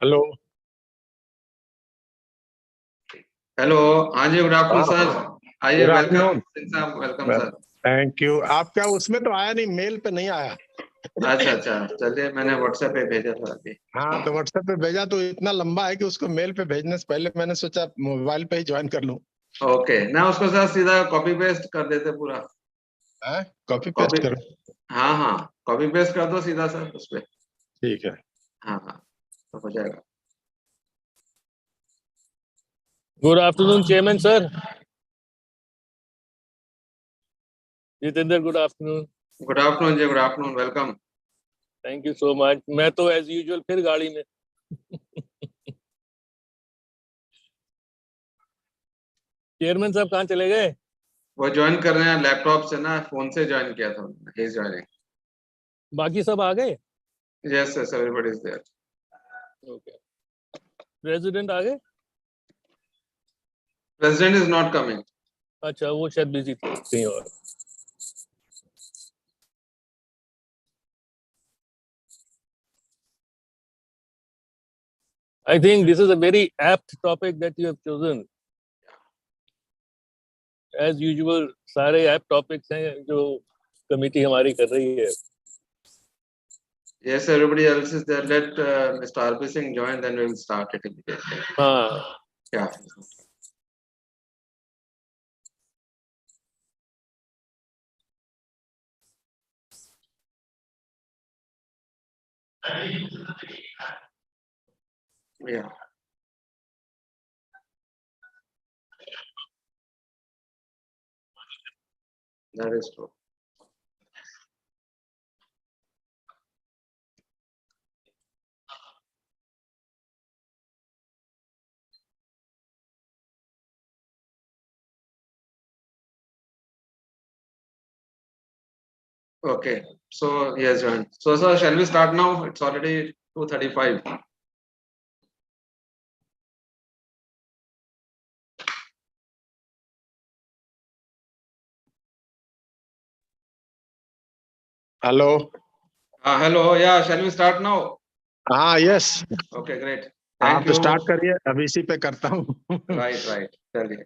Hello hello. हाँ जी, good afternoon sir. आइए, Good welcome afternoon. Singh साहब, वेलकम सर। Thank you. आपका उसमें तो आया नहीं, मेल पे नहीं आया। अच्छा अच्छा, चलिए मैंने व्हाट्सएप पे भेजा था अभी। हाँ, तो व्हाट्सएप पे भेजा तो इतना लंबा है कि उसको मेल पे भेजने से पहले मैंने सोचा मोबाइल पे ही ज्वाइन कर लूं। ओके ना, उसको सर सीधा कॉपी पेस्ट कर देते पूरा। कॉपी कॉपी, पेस्ट करो। हाँ हाँ, कॉपी पेस्ट कर दो सीधा सर उस पे। ठीक है। हाँ हाँ, तो हो जाएगा। Good afternoon, Chairman sir. Jitendra, good afternoon. Good afternoon ji, good afternoon, welcome. Thank you so much. मैं तो as usual फिर गाड़ी में। चेयरमैन साहब कहाँ चले गए? वो ज्वाइन कर रहे हैं लैपटॉप से ना, फोन से ज्वाइन किया था उन्होंने। He is joining. बाकी सब आ गए? Yes sir, everybody is there. Okay. President आ गए? President is not coming. अच्छा, वो शायद बिजी थे कहीं और। I think this is a very apt topic that you have chosen. As usual, सारे apt topics हैं जो कमेटी हमारी कर रही है। Yes, everybody else is there. Let Mr. RP Singh join, then we will start it immediately. हाँ, Yeah. Yeah. That is true. Okay. So yes, join. So sir, shall we start now? It's already 2:35. Hello. Hello. Yeah. Shall we start now? हाँ, yes. Okay. Great. आप Thank you. Start करिए, अभी इसी पे करता हूँ। Right. Right. चलिए।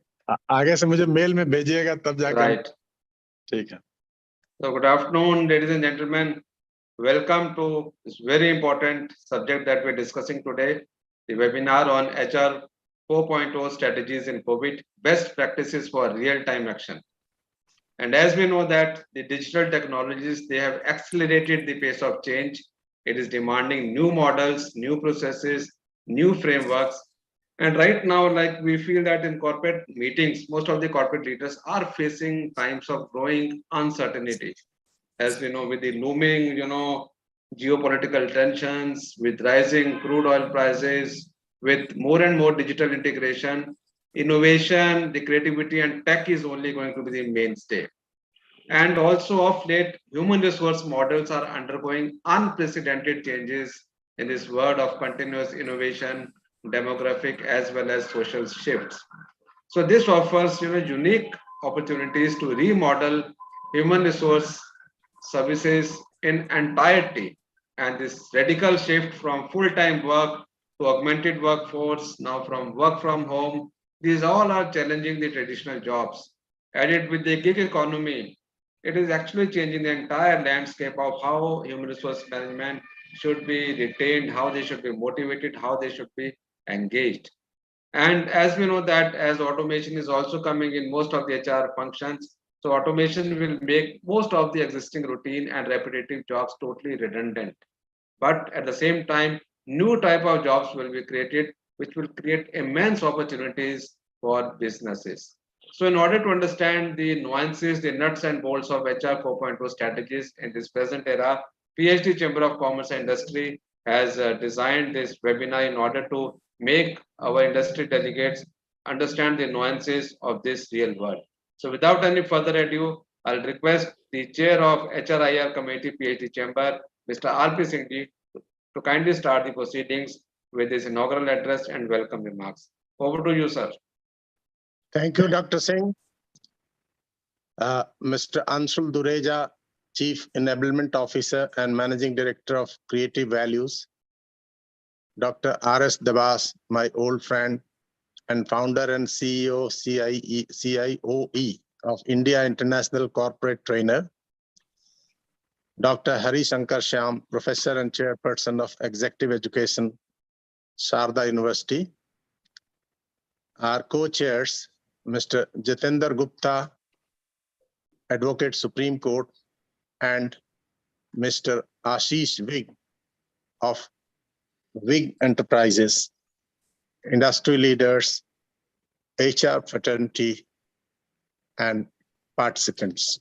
आगे से मुझे मेल में भेजिएगा तब जाकर। Right. ठीक है। So good afternoon, ladies and gentlemen. Welcome to this very important subject that we're discussing today, the webinar on HR 4.0 strategies in COVID, best practices for real-time action. And as we know that the digital technologies, they have accelerated the pace of change. It is demanding new models, new processes, new frameworks. And right now, like we feel that in corporate meetings, most of the corporate leaders are facing times of growing uncertainty. As we know, with the looming, geopolitical tensions, with rising crude oil prices, with more and more digital integration, innovation, the creativity and tech is only going to be the mainstay. And also of late, human resource models are undergoing unprecedented changes in this world of continuous innovation, demographic as well as social shifts. So this offers unique opportunities to remodel human resource services in entirety. And this radical shift from full-time work to augmented workforce, now from work from home, these all are challenging the traditional jobs. Added with the gig economy, it is actually changing the entire landscape of how human resource management should be retained, how they should be motivated, how they should be engaged. And as we know that as automation is also coming in most of the HR functions, so automation will make most of the existing routine and repetitive jobs totally redundant. But at the same time, new type of jobs will be created, which will create immense opportunities for businesses. So in order to understand the nuances, the nuts and bolts of HR 4.0 strategies in this present era, PhD Chamber of Commerce and Industry has designed this webinar in order to make our industry delegates understand the nuances of this real world. So without any further ado, I'll request the chair of HRIR Committee PhD Chamber, Mr. RP Singh ji, to kindly start the proceedings with his inaugural address and welcome remarks. Over to you, sir. Thank you, Dr. Singh. Mr. Anshul Dureja, Chief Enablement Officer and Managing Director of Creative Values. Dr. R.S. Dabas, my old friend and founder and CEO, CIOE of India International Corporate Trainer. Dr. Hari Shankar Shyam, Professor and Chairperson of Executive Education, Sharda University. Our co-chairs, Mr. Jitendra Gupta, Advocate Supreme Court, and Mr. Ashish Vig of Vig Enterprises, industry leaders, HR fraternity, and participants.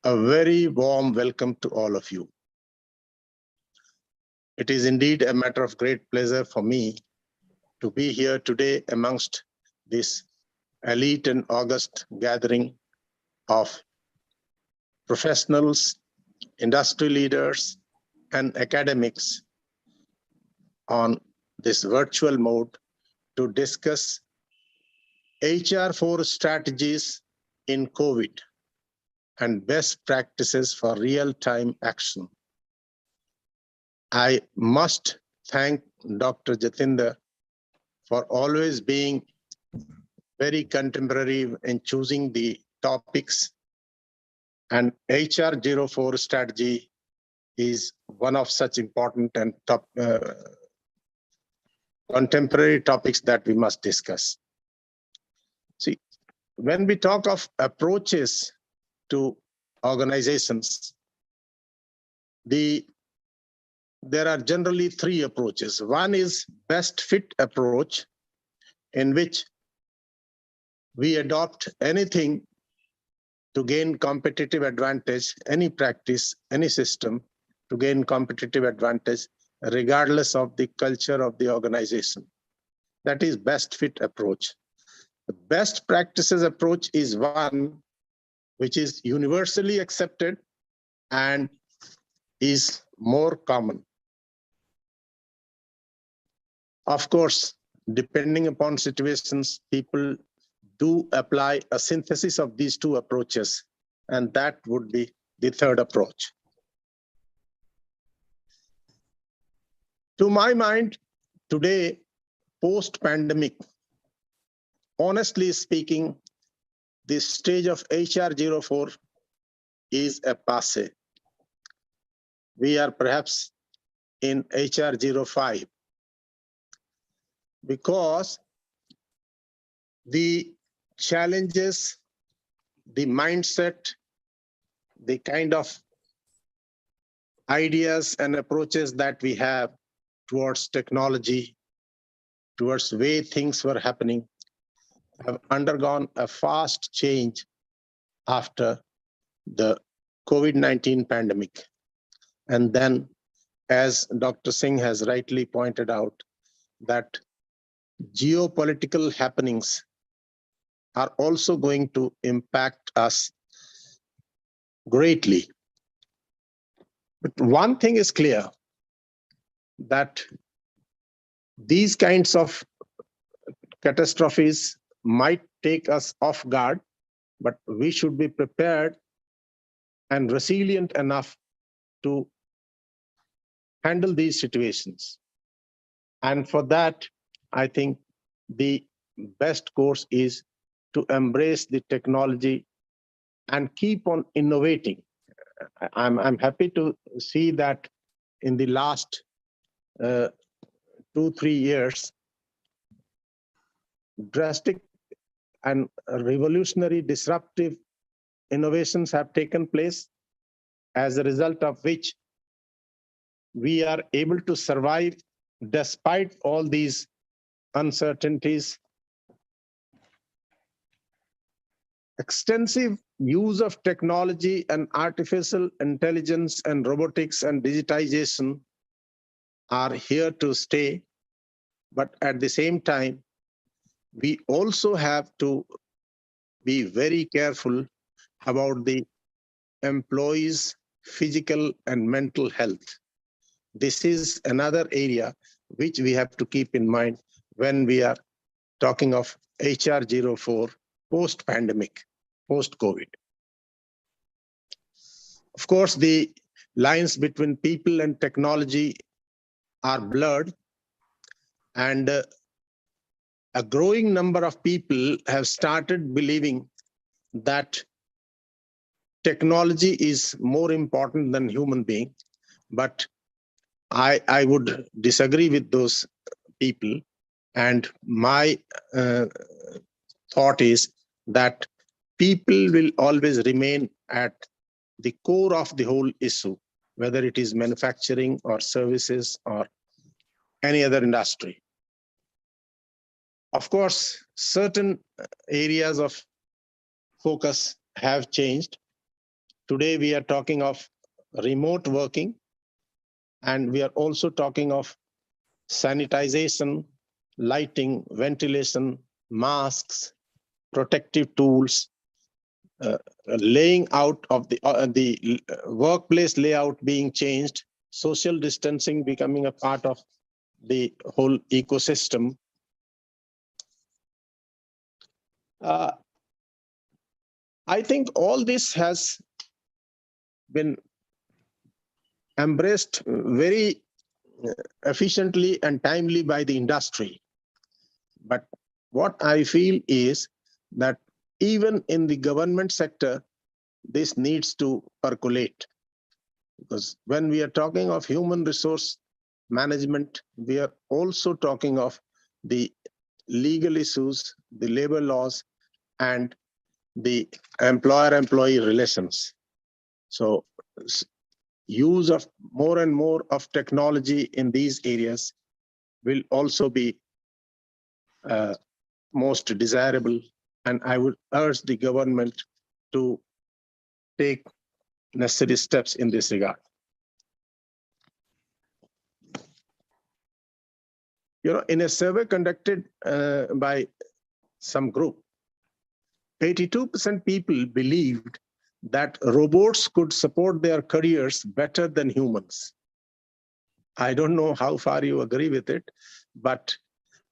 A very warm welcome to all of you. It is indeed a matter of great pleasure for me to be here today amongst this elite and august gathering of professionals, industry leaders, and academics on this virtual mode to discuss HR4 strategies in COVID and best practices for real-time action. I must thank Dr. Jitendra for always being very contemporary in choosing the topics, and HR04 strategy is one of such important and top contemporary topics that we must discuss. See, when we talk of approaches to organizations, there are generally three approaches. One is best fit approach, in which we adopt anything to gain competitive advantage, any practice, any system to gain competitive advantage, regardless of the culture of the organization. That is best fit approach. The best practices approach is one which is universally accepted and is more common. Of course, depending upon situations, people do apply a synthesis of these two approaches, and that would be the third approach. To my mind, today, post-pandemic, honestly speaking, this stage of HR04 is a passé. We are perhaps in HR05, because the challenges, the mindset, the kind of ideas and approaches that we have towards technology, towards the way things were happening, have undergone a fast change after the COVID-19 pandemic. And then, as Dr. Singh has rightly pointed out, that geopolitical happenings are also going to impact us greatly. But one thing is clear, that these kinds of catastrophes might take us off guard, but we should be prepared and resilient enough to handle these situations. And for that, I think the best course is to embrace the technology and keep on innovating. I'm happy to see that in the last 2-3 years, drastic and revolutionary disruptive innovations have taken place, as a result of which we are able to survive despite all these uncertainties. Extensive use of technology and artificial intelligence and robotics and digitization are here to stay. But at the same time, we also have to be very careful about the employees' physical and mental health. This is another area which we have to keep in mind when we are talking of HR04 post-pandemic, post-COVID. Of course, the lines between people and technology are blurred, and a growing number of people have started believing that technology is more important than human being. But I would disagree with those people. And my thought is that people will always remain at the core of the whole issue, whether it is manufacturing or services or any other industry. Of course, certain areas of focus have changed. Today, we are talking of remote working, and we are also talking of sanitization, lighting, ventilation, masks, protective tools, laying out of the workplace layout being changed, social distancing becoming a part of the whole ecosystem. I think all this has been embraced very efficiently and timely by the industry. But what I feel is that even in the government sector, this needs to percolate. Because when we are talking of human resource management, we are also talking of the legal issues, the labor laws, and the employer-employee relations. So use of more and more of technology in these areas will also be most desirable. And I would urge the government to take necessary steps in this regard. In a survey conducted by some group, 82% people believed that robots could support their careers better than humans. I don't know how far you agree with it, but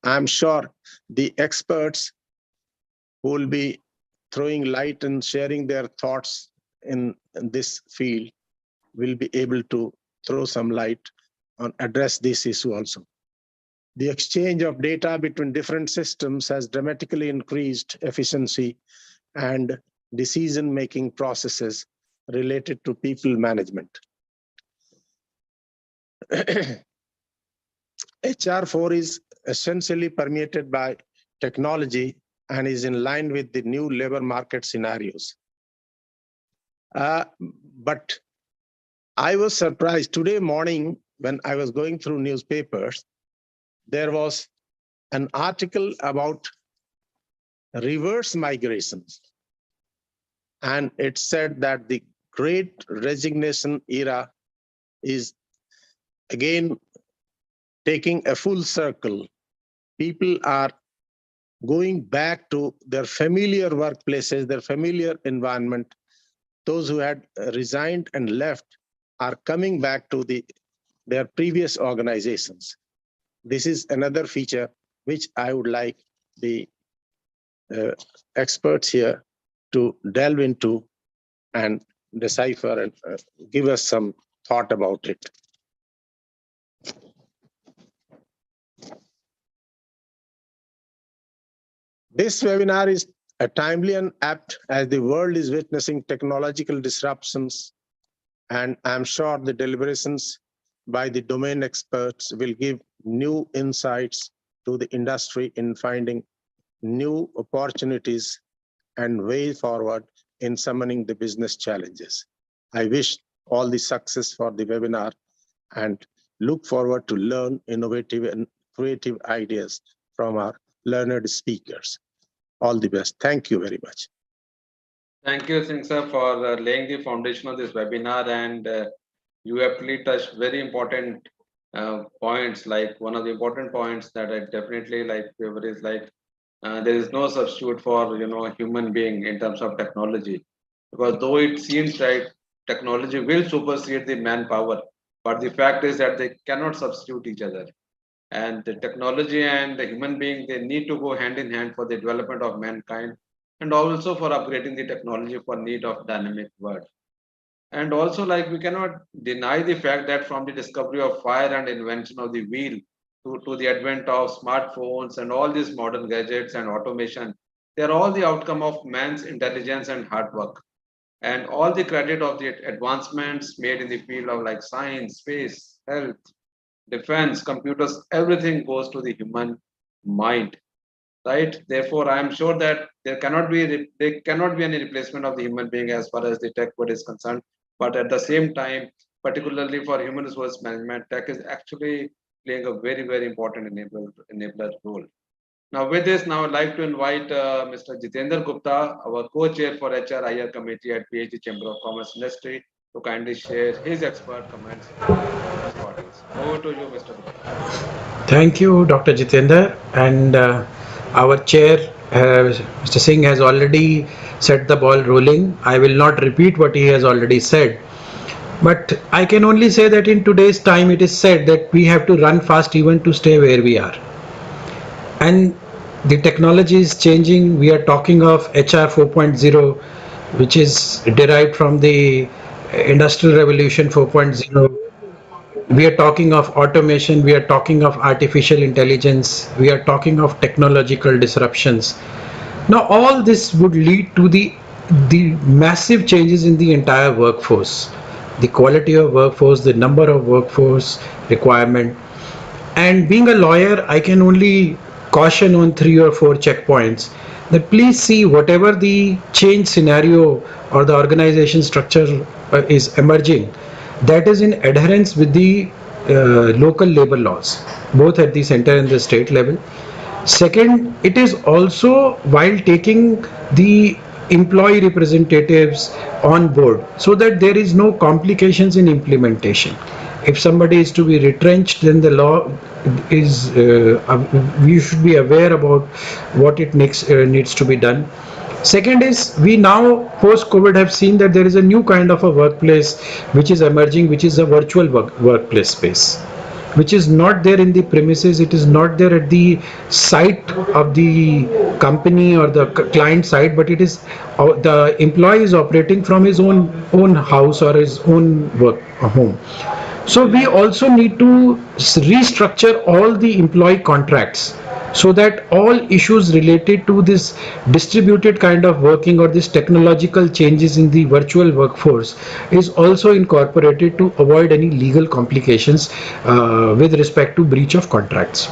I'm sure the experts who will be throwing light and sharing their thoughts in this field will be able to throw some light on address this issue also. The exchange of data between different systems has dramatically increased efficiency and decision-making processes related to people management. HR4 is essentially permeated by technology and is in line with the new labor market scenarios. But I was surprised today morning when I was going through newspapers, there was an article about reverse migrations. And it said that the great resignation era is again taking a full circle. People are going back to their familiar workplaces, their familiar environment. Those who had resigned and left are coming back to their previous organizations. This is another feature which I would like the experts here to delve into and decipher and give us some thought about it. This webinar is timely and apt as the world is witnessing technological disruptions, and I'm sure the deliberations by the domain experts will give new insights to the industry in finding new opportunities and way forward in summoning the business challenges. I wish all the success for the webinar and look forward to learn innovative and creative ideas from our learned speakers. All the best. Thank you very much. Thank you, Singh sir, for laying the foundation of this webinar, and you aptly touched very important points. Like one of the important points that I definitely like favor is like there is no substitute for human being in terms of technology, because though it seems like technology will supersede the manpower, but the fact is that they cannot substitute each other. And the technology and the human being, they need to go hand in hand for the development of mankind, and also for upgrading the technology for need of dynamic world. And also, like, we cannot deny the fact that from the discovery of fire and invention of the wheel to the advent of smartphones and all these modern gadgets and automation, they are all the outcome of man's intelligence and hard work. And all the credit of the advancements made in the field of like science, space, health, defense, computers, everything goes to the human mind, right? Therefore, I am sure that there cannot be any replacement of the human being as far as the tech world is concerned. But at the same time, particularly for human resource management, tech is actually playing a very important enabler role. Now, with this, now I'd like to invite Mr. Jitendra Gupta, our co-chair for HR Committee at PhD Chamber of Commerce Industry, to kindly share his expert comments with the audience. Over to you, Mr. Gupta. Thank you, Dr. Jitendra. And our chair, Mr. Singh, has already set the ball rolling. I will not repeat what he has already said. But I can only say that in today's time, it is said that we have to run fast even to stay where we are. And the technology is changing. We are talking of HR 4.0, which is derived from the Industrial Revolution 4.0. We are talking of automation, we are talking of artificial intelligence, we are talking of technological disruptions. Now all this would lead to the massive changes in the entire workforce, the quality of workforce, the number of workforce requirement. And being a lawyer, I can only caution on 3 or 4 checkpoints that please see whatever the change scenario or the organization structure is emerging, that is in adherence with the local labor laws, both at the center and the state level. Second, it is also while taking the employee representatives on board so that there is no complications in implementation. If somebody is to be retrenched, then the law is we should be aware about what it needs to be done. Second is, we now post COVID have seen that there is a new kind of a workplace which is emerging, which is a virtual workplace space, which is not there in the premises, it is not there at the site of the company or the client site, but it is the employee is operating from his own house or his own work home. So we also need to restructure all the employee contracts so that all issues related to this distributed kind of working or this technological changes in the virtual workforce is also incorporated to avoid any legal complications with respect to breach of contracts.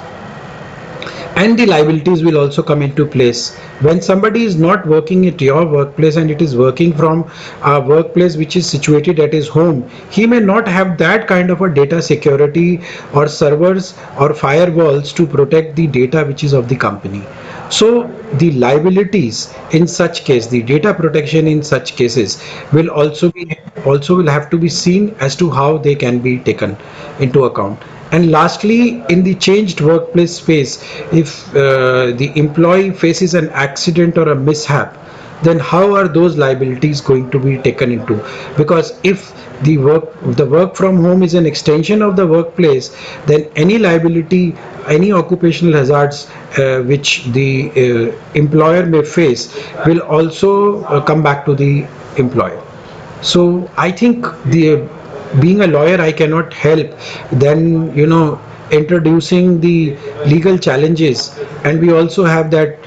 And the liabilities will also come into place when somebody is not working at your workplace and it is working from a workplace which is situated at his home. He may not have that kind of a data security or servers or firewalls to protect the data which is of the company. So the liabilities in such case, the data protection in such cases will also will have to be seen as to how they can be taken into account. And lastly, in the changed workplace space, if the employee faces an accident or a mishap, then how are those liabilities going to be taken into? Because if the work from home is an extension of the workplace, then any liability, any occupational hazards which the employer may face will also come back to the employer. So I think the being a lawyer, I cannot help then introducing the legal challenges, and we also have that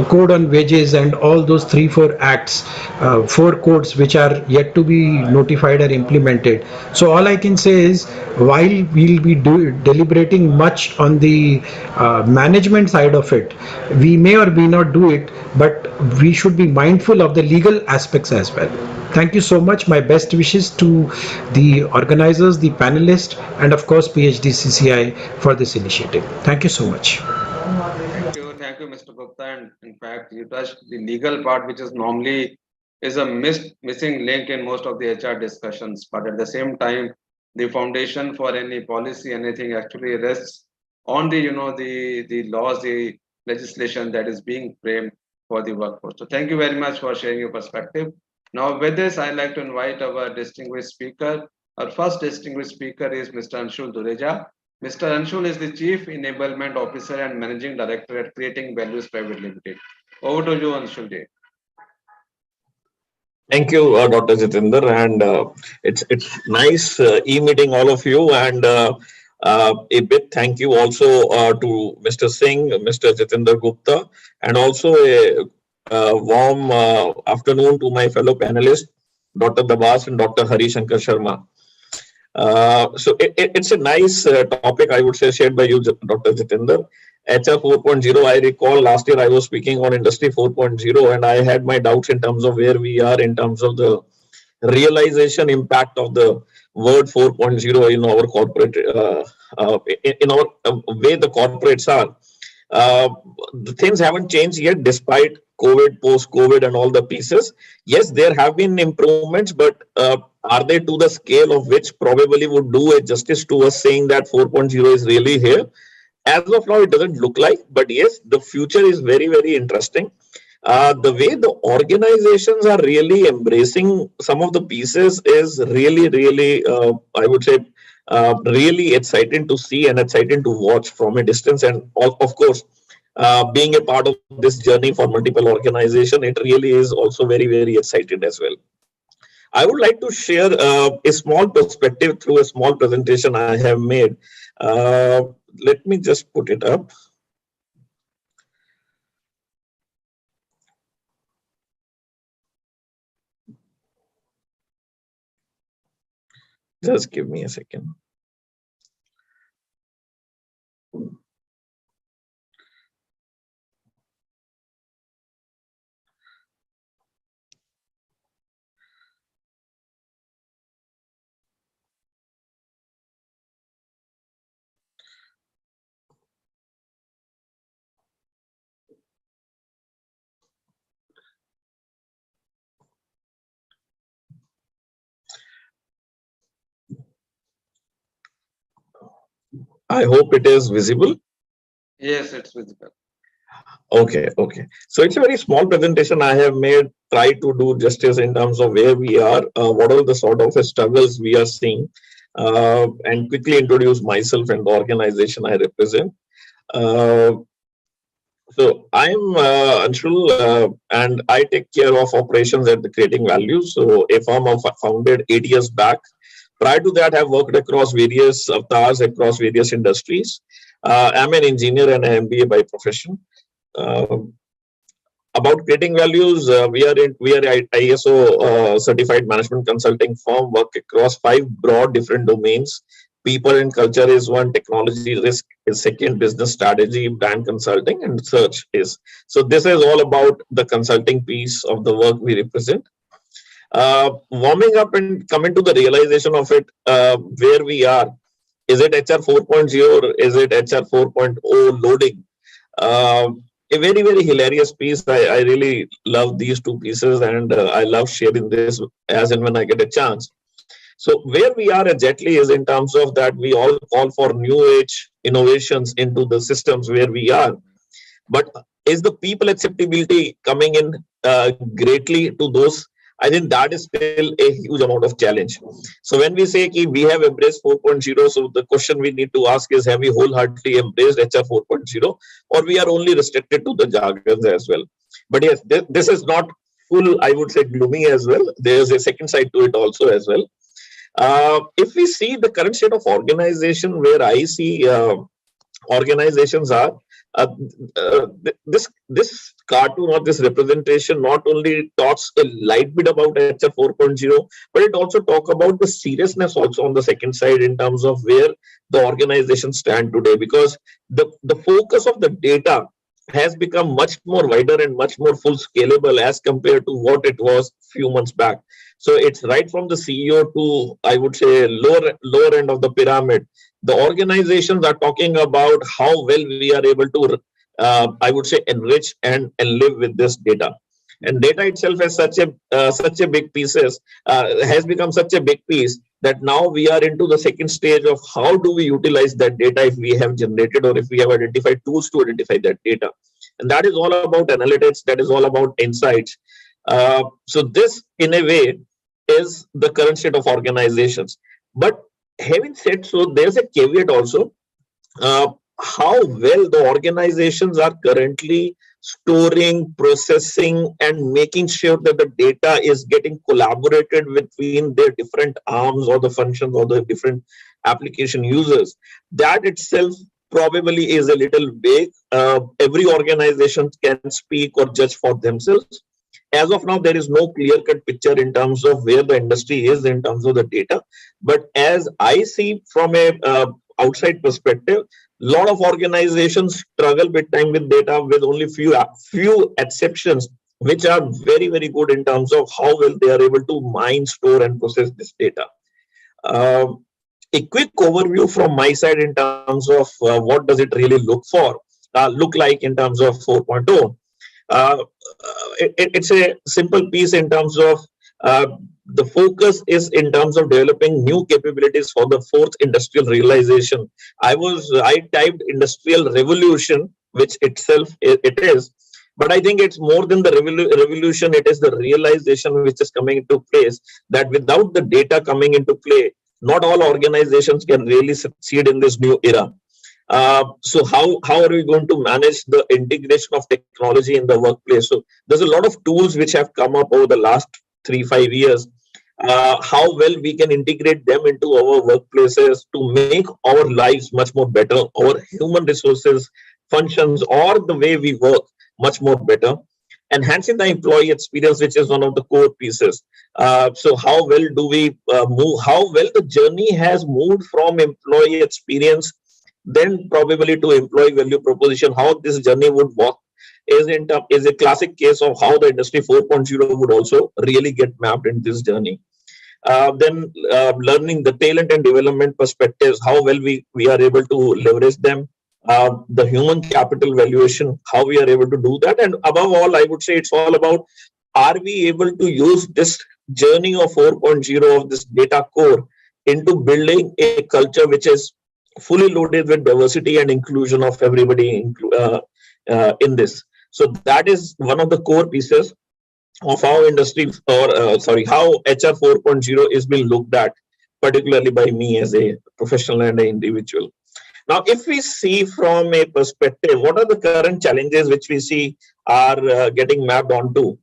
code on wages and all those 3-4 acts, 4 codes which are yet to be notified or implemented. So all I can say is, while we'll be deliberating much on the management side of it, we may or may not do it, but we should be mindful of the legal aspects as well. Thank you so much. My best wishes to the organizers, the panelists, and of course PhD CCI for this initiative. Thank you so much. Thank you, Mr. Gupta. And in fact, you touched the legal part, which is normally is a missing link in most of the HR discussions. But at the same time, the foundation for any policy, anything actually rests on the the laws, the legislation that is being framed for the workforce. So thank you very much for sharing your perspective. Now, with this, I'd like to invite our distinguished speaker. Our first distinguished speaker is Mr. Anshul Dureja. Mr. Anshul is the Chief Enablement Officer and Managing Director at Creating Values Private Limited. Over to you, Anshul. Thank you, Dr. Jitendra, and it's nice e-meeting all of you. And a big thank you also to Mr. Singh, Mr. Jitendra Gupta, and also a warm afternoon to my fellow panelists, Dr. Dabas and Dr. Hari Shankar Sharma. It's a nice topic, I would say, shared by you, Dr. Jitendra. HR 4.0, I recall last year I was speaking on Industry 4.0, and I had my doubts in terms of where we are in terms of the realization impact of the word 4.0 in our corporate, in our way the corporates are. Uh, the things haven't changed yet despite COVID, post-COVID, and all the pieces. Yes, there have been improvements, but are they to the scale of which probably would do a justice to us saying that 4.0 is really here? As of now, it doesn't look like, but yes, the future is very, very interesting. The way the organizations are really embracing some of the pieces is really, really, I would say, really exciting to see and exciting to watch from a distance. And of course, being a part of this journey for multiple organizations, it really is also very, very excited as well. I would like to share a small perspective through a small presentation I have made. Let me just put it up. Just give me a second. I hope it is visible. Yes, it's visible. Okay, okay. So it's a very small presentation I have made, try to do justice in terms of where we are, what are the sort of struggles we are seeing, and quickly introduce myself and the organization I represent. Uh, so I'm Anshul, and I take care of operations at the Creating Value. So a firm of founded 8 years back. Prior to that, I've worked across various avatars across various industries. I'm an engineer and an MBA by profession. Uh, about creating values, we are ISO certified management consulting firm. Work across 5 broad different domains. People and culture is one, technology risk is second, business strategy, brand consulting, and search is. So this is all about the consulting piece of the work we represent. Warming up and coming to the realization of it, where we are. Is it HR 4.0 or is it HR 4.0 loading? A very, very hilarious piece. I really love these two pieces, and I love sharing this as and when I get a chance. So where we are exactly is in terms of that we all call for new age innovations into the systems where we are. But is the people acceptability coming in greatly to those? I think that is still a huge amount of challenge. So when we say ki we have embraced 4.0, so the question we need to ask is, have we wholeheartedly embraced HR 4.0, or we are only restricted to the jargons as well? But yes, this is not full, I would say, gloomy as well. There's a second side to it also as well. If we see the current state of organization, where I see organizations are, uh, this cartoon or this representation not only talks a light bit about HR 4.0, but it also talk about the seriousness also on the second side in terms of where the organization stand today, because the focus of the data has become much more wider and much more full scalable as compared to what it was few months back. So it's right from the CEO to, I would say, lower end of the pyramid. The organizations are talking about how well we are able to, I would say, enrich and live with this data. And data itself has such a big pieces, has become such a big piece that now we are into the second stage of how do we utilize that data if we have generated or if we have identified tools to identify that data. And that is all about analytics, that is all about insights. So this in a way is the current state of organizations. But having said so, there's a caveat also. how well the organizations are currently storing, processing, and making sure that the data is getting collaborated between their different arms or the functions or the different application users. That itself probably is a little vague. Every organization can speak or judge for themselves. As of now, there is no clear cut picture in terms of where the industry is in terms of the data. But as I see from a outside perspective, lot of organizations struggle bit time with data, with only few exceptions, which are very good in terms of how well they are able to mine, store, and process this data. A quick overview from my side in terms of what does it really look like in terms of 4.0. It's a simple piece in terms of the focus is in terms of developing new capabilities for the fourth industrial realization. I typed industrial revolution, which itself it is, but I think it's more than the revolution. It is the realization which is coming into place, that without the data coming into play, not all organizations can really succeed in this new era. So how are we going to manage the integration of technology in the workplace? So there's a lot of tools which have come up over the last 3-5 years. How well we can integrate them into our workplaces to make our lives much more better, our human resources functions or the way we work much more better. Enhancing the employee experience, which is one of the core pieces. So how well do we move? How well the journey has moved from employee experience then probably to employee value proposition, how this journey would work is a classic case of how the industry 4.0 would also really get mapped in this journey. Then learning the talent and development perspectives, how well we are able to leverage them. The human capital valuation, how we are able to do that. And above all, I would say it's all about, are we able to use this journey of 4.0 of this data core into building a culture which is fully loaded with diversity and inclusion of everybody in this. So that is one of the core pieces of how industry how HR 4.0 is being looked at, particularly by me as a professional and an individual. Now, if we see from a perspective, what are the current challenges which we see are getting mapped onto?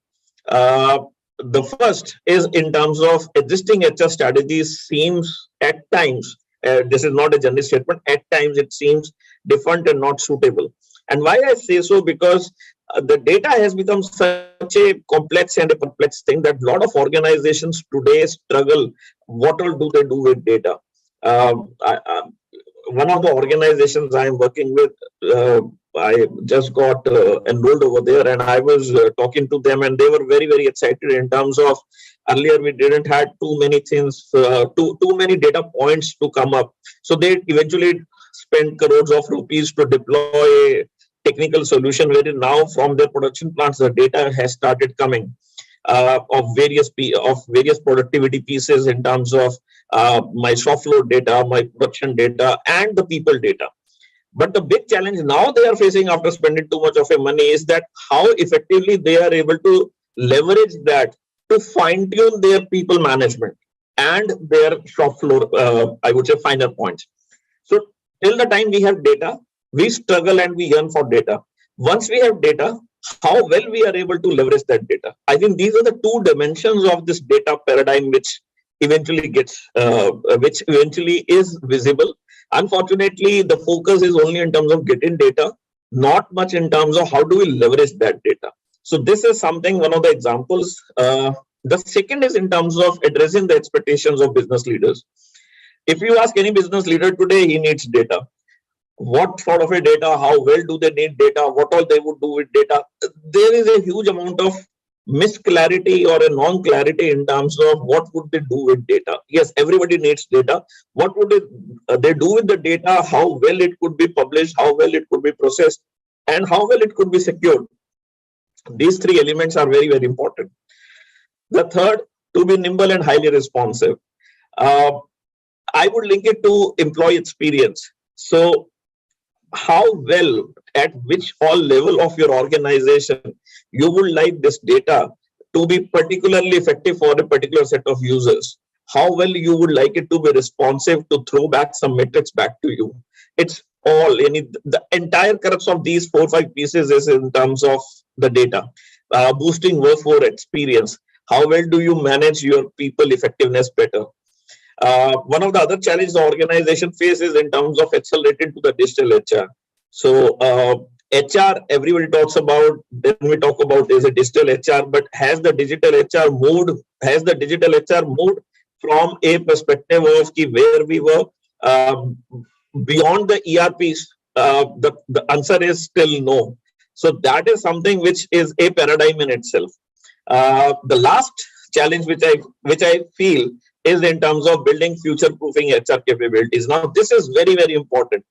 The first is in terms of existing HR strategies seems at times, this is not a general statement, at times it seems different and not suitable. And why I say so, because the data has become such a complex and a perplex thing that a lot of organizations today struggle. What all do they do with data? One of the organizations I am working with, I just got enrolled over there, and I was talking to them, and they were very excited in terms of earlier we didn't had too many things, too many data points to come up. So they eventually spent crores of rupees to deploy a technical solution where now from their production plants the data has started coming of various productivity pieces in terms of my shop floor data, my production data, and the people data. But the big challenge now they are facing after spending too much of a money is that how effectively they are able to leverage that to fine tune their people management and their shop floor, I would say, finer points. So till the time we have data, we struggle and we yearn for data. Once we have data, how well we are able to leverage that data. I think these are the two dimensions of this data paradigm which eventually is visible. Unfortunately, the focus is only in terms of getting data, not much in terms of how do we leverage that data. So this is something, one of the examples. The second is in terms of addressing the expectations of business leaders. If you ask any business leader today, he needs data. What sort of a data, how well do they need data, what all they would do with data? There is a huge amount of misclarity or a non-clarity in terms of what would they do with data. Yes, everybody needs data. What would they do with the data, how well it could be published, how well it could be processed, and how well it could be secured. These three elements are very important. The third, to be nimble and highly responsive. I would link it to employee experience. So how well, at which all level of your organization you would like this data to be particularly effective for a particular set of users. How well you would like it to be responsive to throw back some metrics back to you. It's all, the entire crux of these 4-5 pieces is in terms of the data, boosting workforce experience. How well do you manage your people effectiveness better? One of the other challenges the organization faces in terms of accelerating to the digital HR. So HR, everybody talks about, then we talk about is a digital HR, but has the digital HR moved from a perspective of where we were beyond the ERPs? The answer is still no. So that is something which is a paradigm in itself. The last challenge which I feel is in terms of building future-proofing HR capabilities. Now, this is very, very important.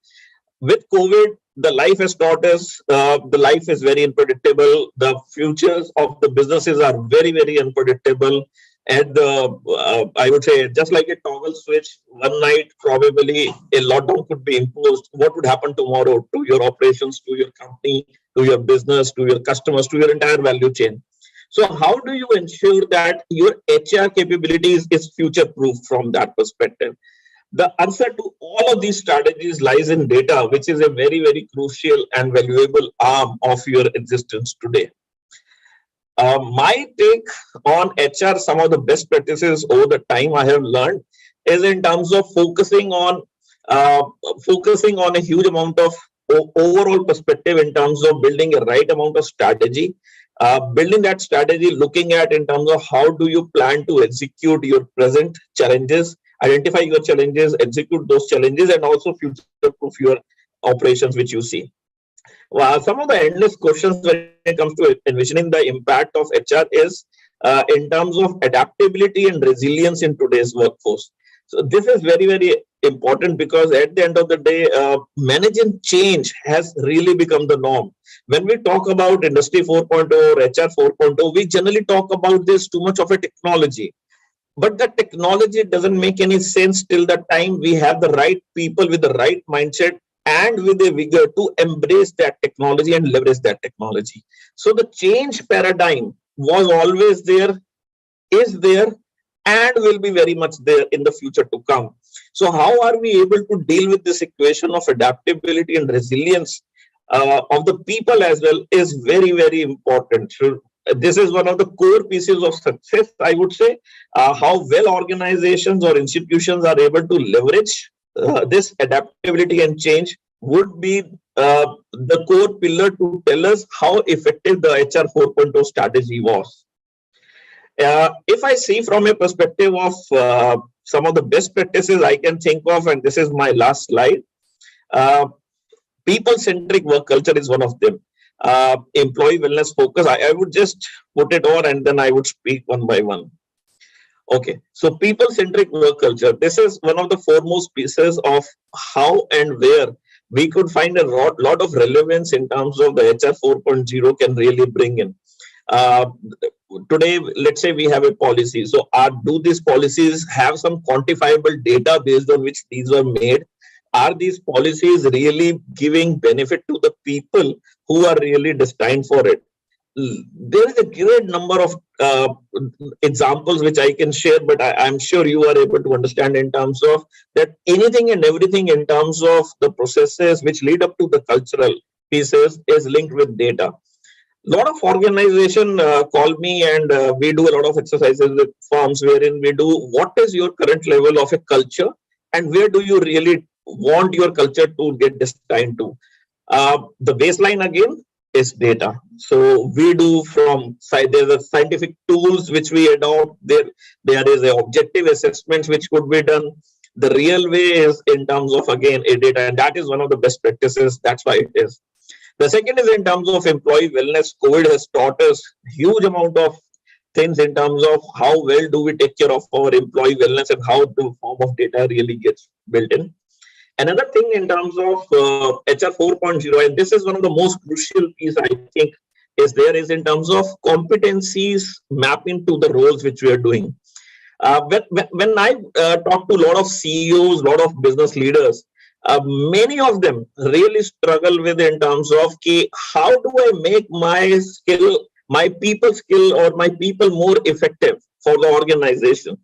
With COVID, the life has taught us the life is very unpredictable. The futures of the businesses are very, very unpredictable. And I would say, just like a toggle switch, one night probably a lockdown could be imposed. What would happen tomorrow to your operations, to your company, to your business, to your customers, to your entire value chain? So how do you ensure that your HR capabilities is future-proof from that perspective? The answer to all of these strategies lies in data, which is a very, very crucial and valuable arm of your existence today. My take on HR, some of the best practices over the time I have learned is in terms of focusing on a huge amount of overall perspective in terms of building a right amount of strategy, building that strategy, looking at in terms of how do you plan to execute your present challenges, identify your challenges, execute those challenges, and also future-proof your operations which you see. Well, some of the endless questions when it comes to envisioning the impact of HR is in terms of adaptability and resilience in today's workforce. So this is very, very important because at the end of the day, managing change has really become the norm. When we talk about Industry 4.0 or HR 4.0, we generally talk about this too much of a technology. But the technology doesn't make any sense till the time we have the right people with the right mindset and with a vigor to embrace that technology and leverage that technology. So the change paradigm was always there, is there, and will be very much there in the future to come. So how are we able to deal with this equation of adaptability and resilience of the people as well is very, very important. So this is one of the core pieces of success, I would say. How well organizations or institutions are able to leverage this adaptability and change would be the core pillar to tell us how effective the HR 4.0 strategy was. If I see from a perspective of some of the best practices I can think of, and this is my last slide, people-centric work culture is one of them. Employee wellness focus, I would just put it on and then I would speak one by one. Okay, so people-centric work culture, this is one of the foremost pieces of how and where we could find a lot of relevance in terms of the HR 4.0 can really bring in. Today, let's say we have a policy. So do these policies have some quantifiable data based on which these were made? Are these policies really giving benefit to the people who are really destined for it? There is a great number of examples which I can share, but I'm sure you are able to understand in terms of that anything and everything in terms of the processes which lead up to the cultural pieces is linked with data. A lot of organizations call me and we do a lot of exercises with firms wherein we do what is your current level of a culture and where do you really want your culture to get destined to. The baseline again is data. So we do from there's a scientific tools which we adopt. There is a objective assessments which could be done. The real way is in terms of again a data, and that is one of the best practices. That's why it is. The second is in terms of employee wellness. COVID has taught us huge amount of things in terms of how well do we take care of our employee wellness and how the form of data really gets built in. Another thing in terms of HR 4.0, and this is one of the most crucial piece I think is in terms of competencies mapping to the roles which we are doing. When I talk to a lot of CEOs, a lot of business leaders, many of them really struggle with in terms of how do I make my skill, my people skill or my people more effective for the organization.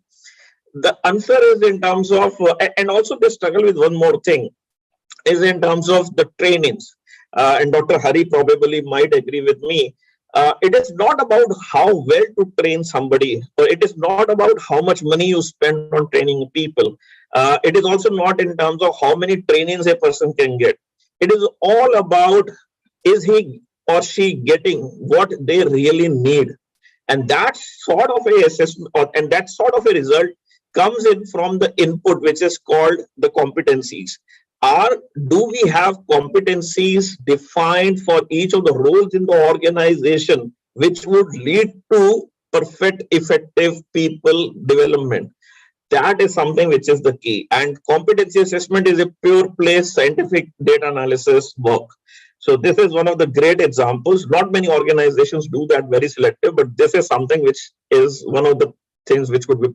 The answer is in terms of, and also they struggle with one more thing. is in terms of the trainings. And Dr. Hari probably might agree with me. It is not about how well to train somebody, or it is not about how much money you spend on training people. It is also not in terms of how many trainings a person can get. It is all about, is he or she getting what they really need? And that sort of a assessment, and that sort of a result comes in from the input, which is called the competencies. Do we have competencies defined for each of the roles in the organization, which would lead to perfect, effective people development? That is something which is the key. And competency assessment is a pure play scientific data analysis work. So this is one of the great examples. Not many organizations do that, very selective, but this is something which is one of the things which could be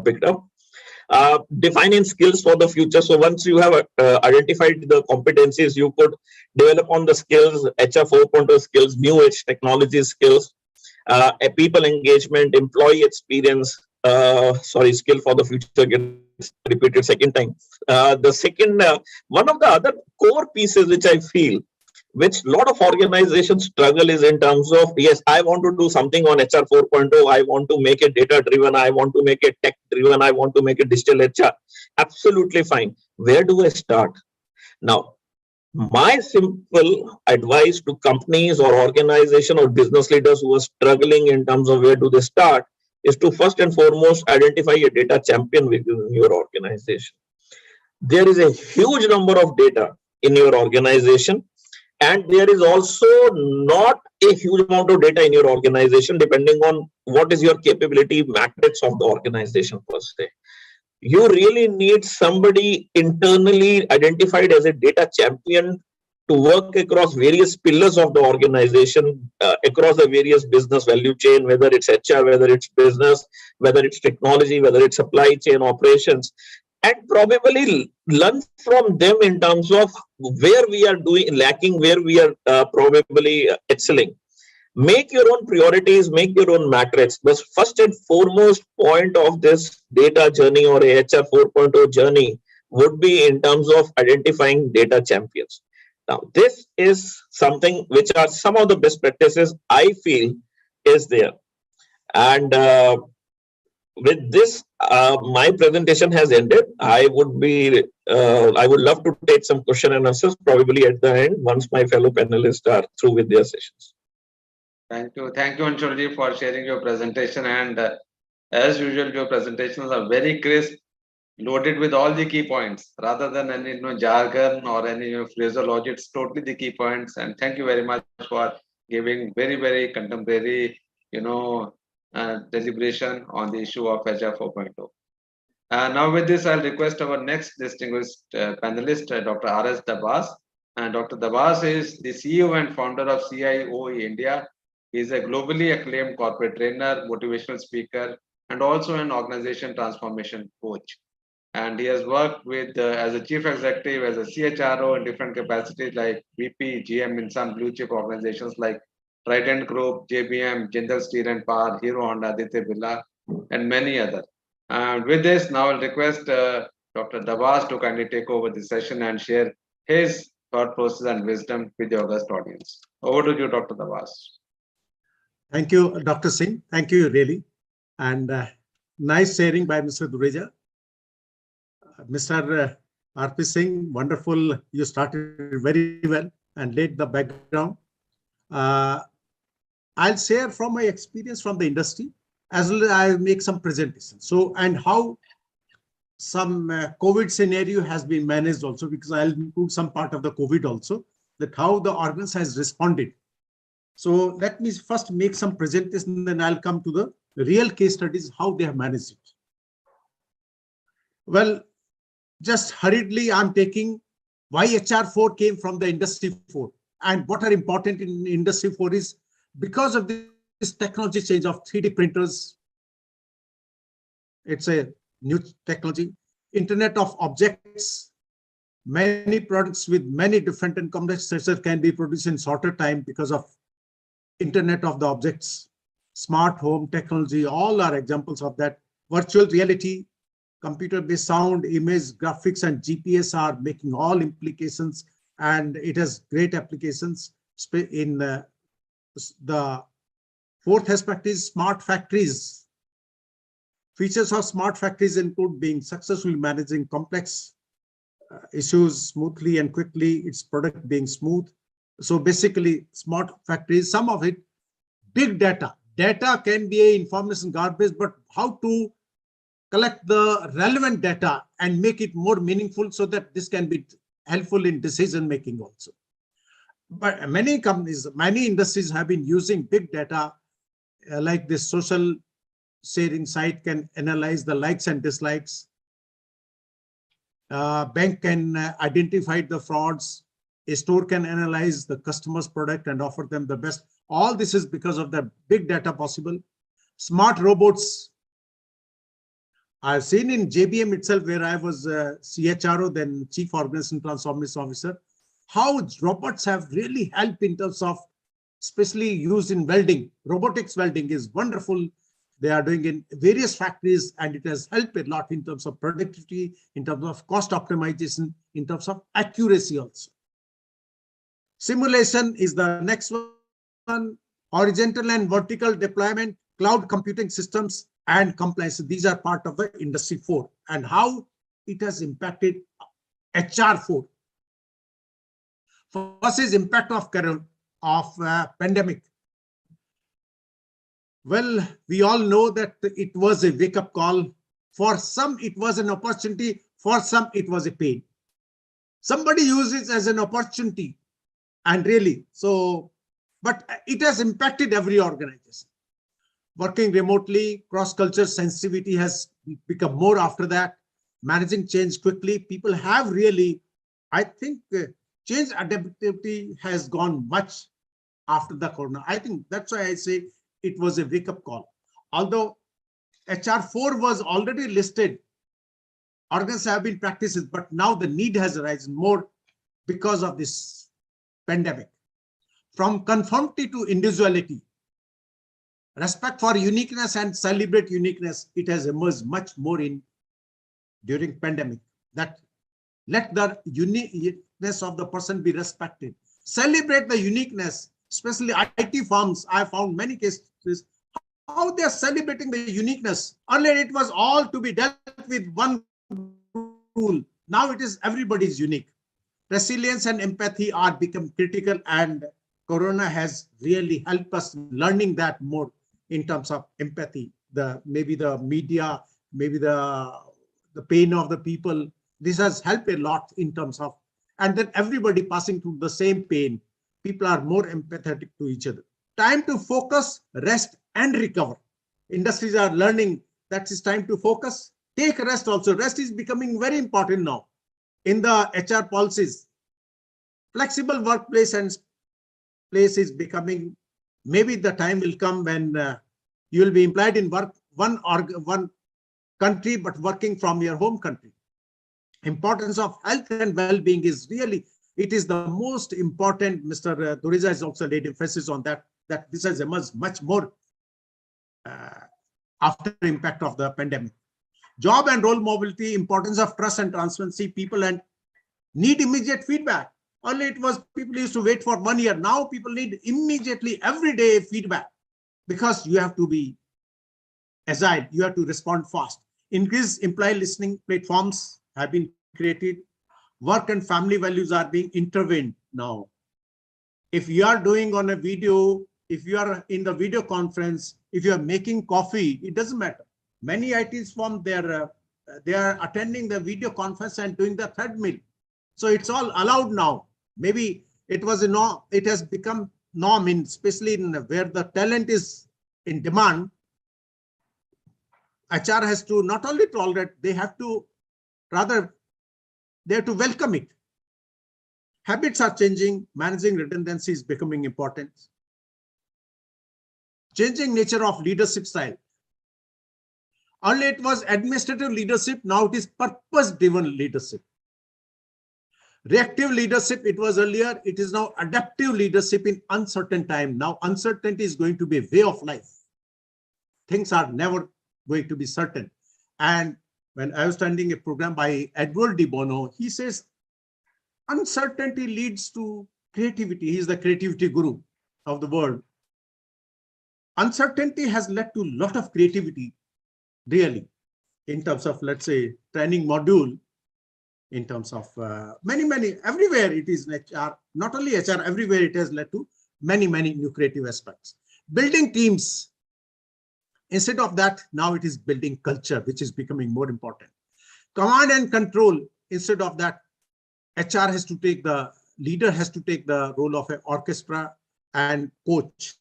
picked up. Defining skills for the future. So once you have identified the competencies, you could develop on the skills, HR 4.0 skills, new age technology skills, a people engagement, employee experience, skill for the future gets repeated second time. The second, one of the other core pieces which I feel, which a lot of organizations struggle is in terms of, yes, I want to do something on HR 4.0, I want to make it data driven, I want to make it tech driven, I want to make it digital HR. Absolutely fine. Where do I start? Now, my simple advice to companies or organization or business leaders who are struggling in terms of where do they start is to first and foremost identify a data champion within your organization. There is a huge number of data in your organization, and there is also not a huge amount of data in your organization, depending on what is your capability matrix of the organization per se. You really need somebody internally identified as a data champion to work across various pillars of the organization, across the various business value chain, whether it's HR, whether it's business, whether it's technology, whether it's supply chain operations, and probably learn from them in terms of where we are doing lacking, where we are probably excelling. Make your own priorities, make your own matrix. But first and foremost point of this data journey or HR 4.0 journey would be in terms of identifying data champions. Now, this is something which are some of the best practices I feel is there. And with this, my presentation has ended. I would love to take some question and answers probably at the end once my fellow panelists are through with their sessions. Thank you, Anshulji, for sharing your presentation. And as usual, your presentations are very crisp, loaded with all the key points, rather than any jargon or any phraseology. It's totally the key points. And thank you very much for giving very, very contemporary, deliberation on the issue of HR 4.0. Now with this, I'll request our next distinguished panelist, Dr. R.S. Dabas. And Dr. Dabas is the CEO and founder of CIOE India. He is a globally acclaimed corporate trainer, motivational speaker, and also an organization transformation coach. And he has worked with as a chief executive, as a CHRO in different capacities like VP, GM in some blue chip organizations like Trident Group, JBM, Jindal Steel and Power, Hero Honda, Aditya Birla, and many others. And with this, now I'll request Dr. Dabas to kindly take over the session and share his thought process and wisdom with the august audience. Over to you, Dr. Dabas. Thank you, Dr. Singh. Thank you, really. And nice sharing by Mr. Dureja. Mr. R.P. Singh, wonderful. You started very well and laid the background. I'll share from my experience from the industry, as well as I'll make some presentations. So, and how some COVID scenario has been managed also, because I'll include some part of the COVID also, that how the organs has responded. So let me first make some presentation, then I'll come to the real case studies, how they have managed it. Well, just hurriedly, I'm taking why HR4 came from the Industry 4. And what are important in Industry 4 is because of this technology change of 3D printers. It's a new technology, Internet of Objects, many products with many different and complex sensors can be produced in shorter time because of Internet of the Objects, smart home technology, all are examples of that. Virtual reality, computer-based sound, image, graphics, and GPS are making all implications, and it has great applications. In the fourth aspect is smart factories. Features of smart factories include being successfully managing complex issues smoothly and quickly, its product being smooth. So basically, smart factories, some of it, big data. Data can be a information garbage, but how to collect the relevant data and make it more meaningful so that this can be helpful in decision making also. But many companies, many industries have been using big data, like this social sharing site can analyze the likes and dislikes. Bank can identify the frauds. A store can analyze the customer's product and offer them the best. All this is because of the big data possible. Smart robots. I've seen in JBM itself, where I was CHRO, then Chief Organization Transformation Officer, how robots have really helped in terms of, especially used in welding. Robotics welding is wonderful. They are doing in various factories, and it has helped a lot in terms of productivity, in terms of cost optimization, in terms of accuracy also. Simulation is the next one. Horizontal and vertical deployment, cloud computing systems, and compliance. These are part of the Industry 4 and how it has impacted HR 4. First is impact of pandemic. Well, we all know that it was a wake-up call. For some, it was an opportunity. For some, it was a pain. Somebody uses it as an opportunity, and really, so, but it has impacted every organization. Working remotely, cross-culture sensitivity has become more after that. Managing change quickly. People have really, I think, change adaptability has gone much after the corona. I think that's why I say it was a wake-up call. Although HR4 was already listed, organizations have been practices, but now the need has arisen more because of this pandemic. From conformity to individuality, respect for uniqueness and celebrate uniqueness, it has emerged much more in during pandemic. That let the uniqueness of the person be respected. Celebrate the uniqueness, especially IT firms. I found many cases how they are celebrating the uniqueness. Earlier, it was all to be dealt with one rule. Now it is everybody's unique. Resilience and empathy are become critical, and Corona has really helped us learning that more in terms of empathy. Maybe the media, maybe the pain of the people. This has helped a lot in terms of, and then everybody passing through the same pain. People are more empathetic to each other. Time to focus, rest, and recover. Industries are learning that it's time to focus. Take rest also. Rest is becoming very important now. In the HR policies, flexible workplace and place is becoming, maybe the time will come when you will be employed in one country, but working from your home country. Importance of health and well-being is really, it is the most important. Mr. Durija has also laid emphasis on that this has emerged much more after the impact of the pandemic. Job and role mobility, importance of trust and transparency, people and need immediate feedback. Earlier it was people used to wait for 1 year. Now people need immediately every day feedback, because you have to be agile, you have to respond fast. Increased employee listening platforms have been created. Work and family values are being intervened now. If you are doing on a video, if you are in the video conference, if you are making coffee, it doesn't matter. Many IT firms, they are attending the video conference and doing the treadmill. So it's all allowed now. Maybe it was a norm, it has become norm, especially in where the talent is in demand. HR has to not only tolerate, they have to welcome it. Habits are changing, managing redundancy is becoming important. Changing nature of leadership style. Earlier it was administrative leadership, now it is purpose-driven leadership. Reactive leadership, it was earlier, it is now adaptive leadership in uncertain time. Now uncertainty is going to be a way of life. Things are never going to be certain. And when I was attending a program by Edward de Bono, he says, uncertainty leads to creativity. He is the creativity guru of the world. Uncertainty has led to a lot of creativity, really, in terms of, let's say, training module, in terms of many, everywhere it is HR, not only HR, everywhere it has led to many new creative aspects. Building teams. Instead of that, now it is building culture, which is becoming more important. Command and control. Instead of that, HR has to take the leader has to take the role of an orchestra and coach.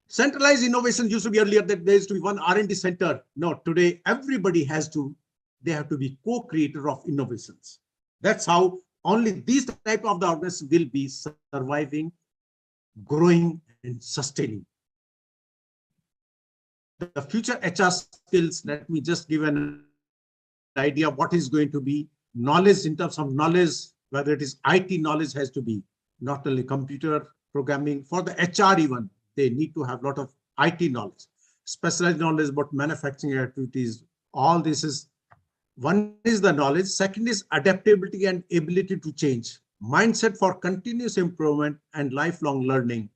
Centralized innovation used to be earlier that there used to be one R&D center. No, today everybody they have to be co-creator of innovations. That's how only these type of the organizations will be surviving, growing, and sustaining. The future HR skills, let me just give an idea of what is going to be. Knowledge, in terms of knowledge, whether it is IT knowledge, has to be not only computer programming. For the HR even, they need to have a lot of IT knowledge, specialized knowledge about manufacturing activities. All this is, one is the knowledge. Second is adaptability and ability to change. Mindset for continuous improvement and lifelong learning.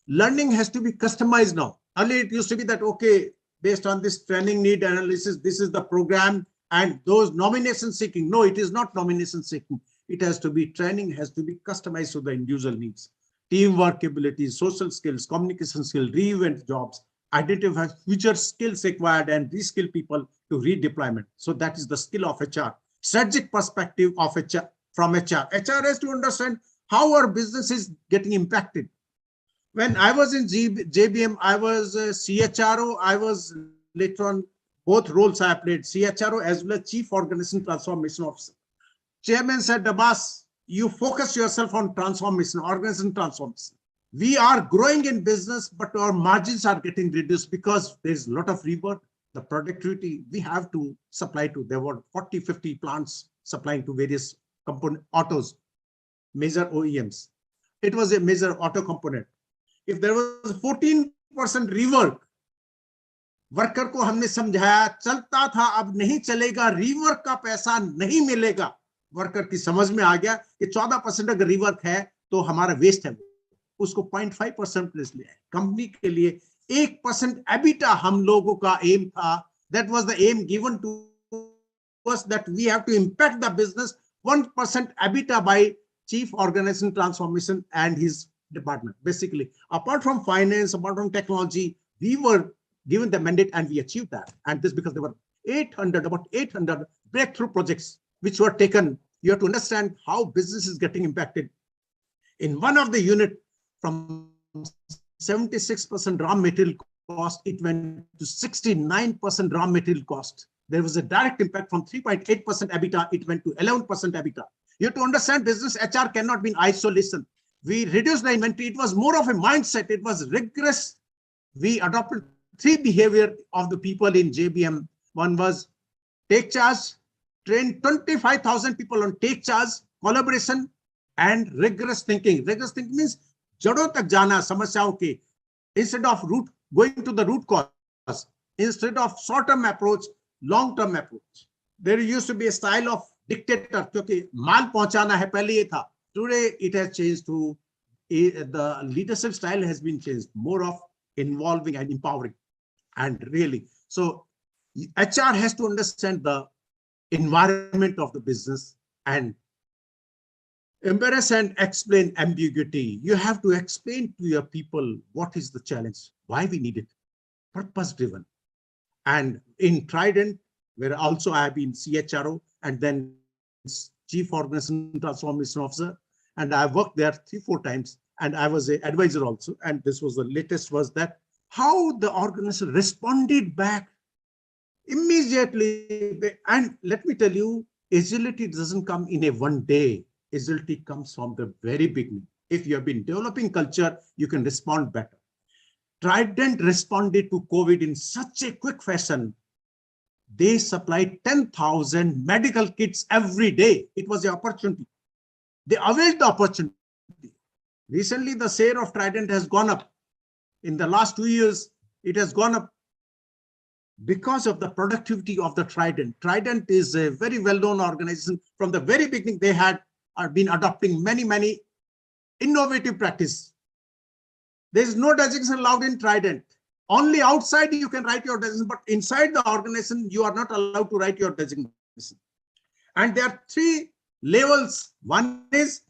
Learning has to be customized now. Earlier it used to be that, okay, based on this training need analysis, this is the program, and those nomination seeking. No, it is not nomination seeking. It has to be, training has to be customized to the individual needs. Teamwork abilities, social skills, communication skills, reinvent jobs, identify future skills required, and reskill people to redeployment. So that is the skill of HR. Strategic perspective of HR from HR. HR has to understand how our business is getting impacted. When I was in JBM, I was a CHRO. I was later on, both roles I played, CHRO as well as Chief Organization Transformation Officer. Chairman said, Abbas, you focus yourself on transformation, organization transformation. We are growing in business, but our margins are getting reduced because there's a lot of rework. The productivity we have to supply to, there were 40, 50 plants supplying to various component autos, major OEMs. It was a major auto component. If there was 14% rework, worker को हमने समझाया, चलता था, अब नहीं चलेगा, rework का पैसा नहीं मिलेगा. वर्कर की समझ में आ गया कि 14% अगर रिवर्क है तो हमारा वेस्ट है, उसको 0.5% प्लेस लिया है. कंपनी के लिए 1% एबिटा हम लोगों का एम था. That was the aim given to us, that we have to impact the business 1% EBITDA by Chief Organization Transformation and his department. Basically, apart from finance, apart from technology, we were given the mandate and we achieved that. And this because there were about 800 breakthrough projects which were taken. You have to understand how business is getting impacted. In one of the unit, from 76% raw material cost, it went to 69% raw material cost. There was a direct impact from 3.8% EBITDA, it went to 11% EBITDA. You have to understand business HR cannot be in isolation. We reduced the inventory. It was more of a mindset. It was rigorous. We adopted 3 behavior of the people in JBM. One was take charge, train 25,000 people on take charge, collaboration, and rigorous thinking. Rigorous thinking means jadon tak jana samasyaon ke, instead of going to the root cause, instead of short-term approach, long-term approach. There used to be a style of dictator, kyunki maal pahunchana hai, pehle ye tha. Today it has changed to the leadership style has been changed, more of involving and empowering. And really, so HR has to understand the environment of the business and embrace and explain ambiguity. You have to explain to your people what is the challenge, why we need it, purpose driven. And in Trident, where also I have been CHRO and then Chief Organization Transformation Officer, and I worked there 3-4 times, and I was an advisor also. And this was the latest, was that how the organization responded back immediately. And let me tell you, agility doesn't come in a one day. Agility comes from the very beginning. If you have been developing culture, you can respond better. Trident responded to COVID in such a quick fashion. They supplied 10,000 medical kits every day. It was the opportunity. They availed the opportunity. Recently, the share of Trident has gone up. In the last 2 years, it has gone up because of the productivity of the Trident. Trident is a very well-known organization. From the very beginning, they had been adopting many innovative practice. There is no designation allowed in Trident. Only outside you can write your designation, but inside the organization, you are not allowed to write your designation. And there are 3 levels. One is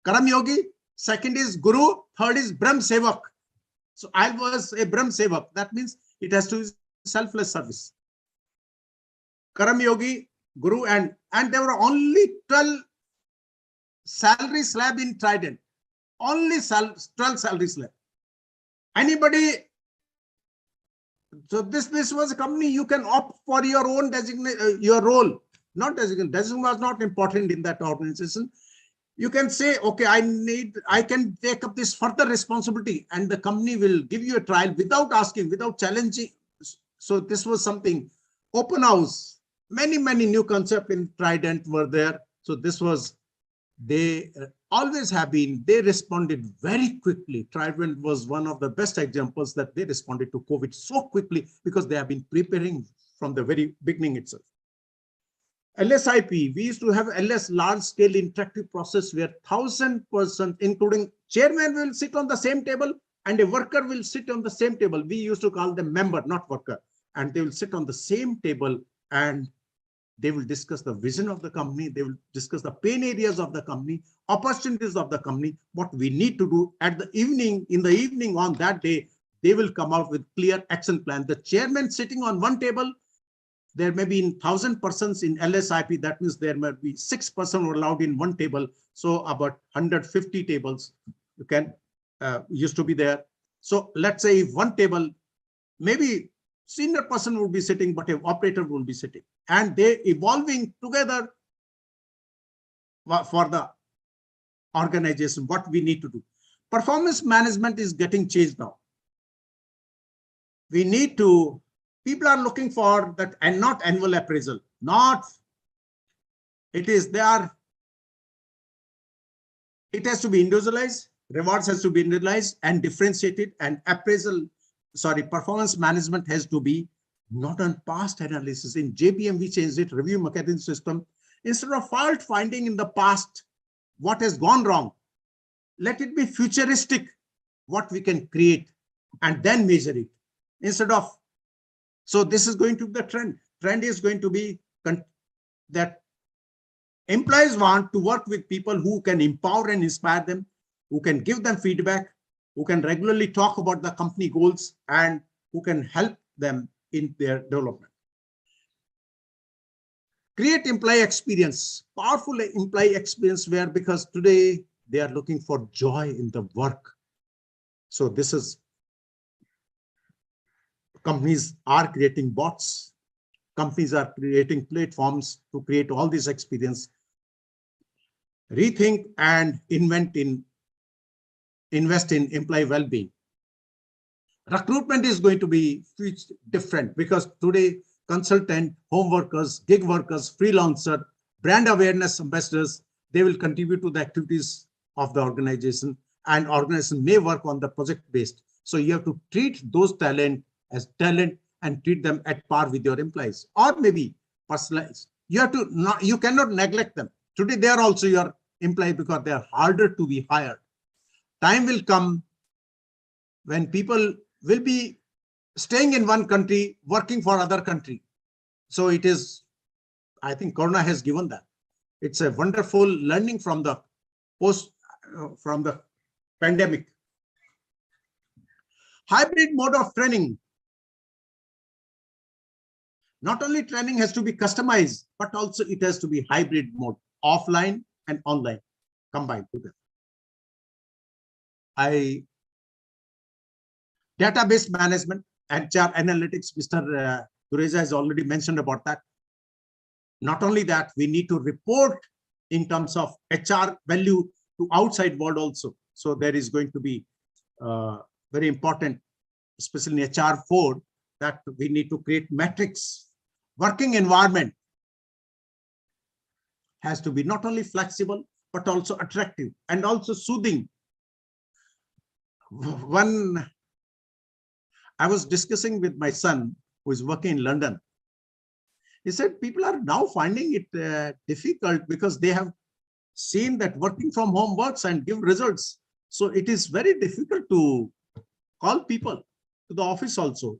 Karam Yogi, second is Guru, third is Brahm Sevak. So I was a Brahm Sevak. That means it has to be selfless service. Karam Yogi, Guru, and there were only 12 salary slab in Trident. Only 12 salary slab. Anybody, so this was a company, you can opt for your own designate, your role, not designate. Designation was not important in that organization. You can say, okay, I can take up this further responsibility, and the company will give you a trial without asking, without challenging. So this was something. Open house, many new concepts in Trident were there. So this was, they always have been, they responded very quickly. Trident was one of the best examples that they responded to COVID so quickly because they have been preparing from the very beginning itself. LSIP, we used to have LS, large scale interactive process, where 1,000%, including chairman, will sit on the same table and a worker will sit on the same table. We used to call them member, not worker. And they will sit on the same table and they will discuss the vision of the company. They will discuss the pain areas of the company, opportunities of the company, what we need to do at the evening. In the evening on that day, they will come out with clear action plan. The chairman sitting on one table, there may be 1,000 persons in LSIP. That means there may be 6 persons allowed in one table. So about 150 tables you can used to be there. So let's say if one table, maybe senior person would be sitting, but an operator will be sitting, and they evolving together for the organization, what we need to do. Performance management is getting changed now. We need to, people are looking for that, and not annual appraisal, not, it is, they are, it has to be individualized, rewards has to be individualized and differentiated, and appraisal, performance management has to be not on past analysis. In JPM, we changed it, review mechanism system. Instead of fault finding in the past, what has gone wrong, let it be futuristic, what we can create, and then measure it. Instead of, so this is going to be the trend. Trend is going to be that employees want to work with people who can empower and inspire them, who can give them feedback, who can regularly talk about the company goals, and who can help them in their development. Create employee experience, powerful employee experience, where, because today they are looking for joy in the work. So this is, companies are creating bots, companies are creating platforms to create all this experience. Rethink and invest in employee well-being. Recruitment is going to be different, because today consultant, home workers, gig workers, freelancer, brand awareness ambassadors, they will contribute to the activities of the organization, and organization may work on the project based. So you have to treat those talent as talent and treat them at par with your employees, or maybe personalize. You have to not, you cannot neglect them. Today they are also your employee because they are harder to be hired. Time will come when people will be staying in one country, working for other country. So it is, I think Corona has given that. It's a wonderful learning from the from the pandemic. Hybrid mode of training. Not only training has to be customized, but also it has to be hybrid mode, offline and online combined together. Database management, HR analytics, Mr. Dureza has already mentioned about that. Not only that, we need to report in terms of HR value to outside world also. So there is going to be very important, especially in HR4, that we need to create metrics. Working environment has to be not only flexible, but also attractive and also soothing. I was discussing with my son who is working in London. He said people are now finding it difficult because they have seen that working from home works and give results. So it is very difficult to call people to the office also.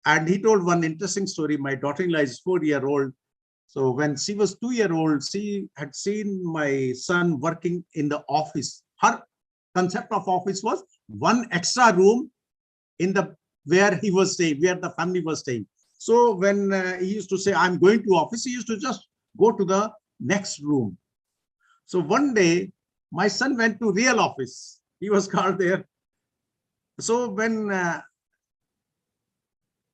And he told one interesting story. My daughter-in-law is 4-year-old. So when she was 2-year-old, she had seen my son working in the office. Her concept of office was one extra room in the where he was staying, where the family was staying. So when he used to say, I'm going to office, he used to just go to the next room. So one day, my son went to real office. He was called there. So when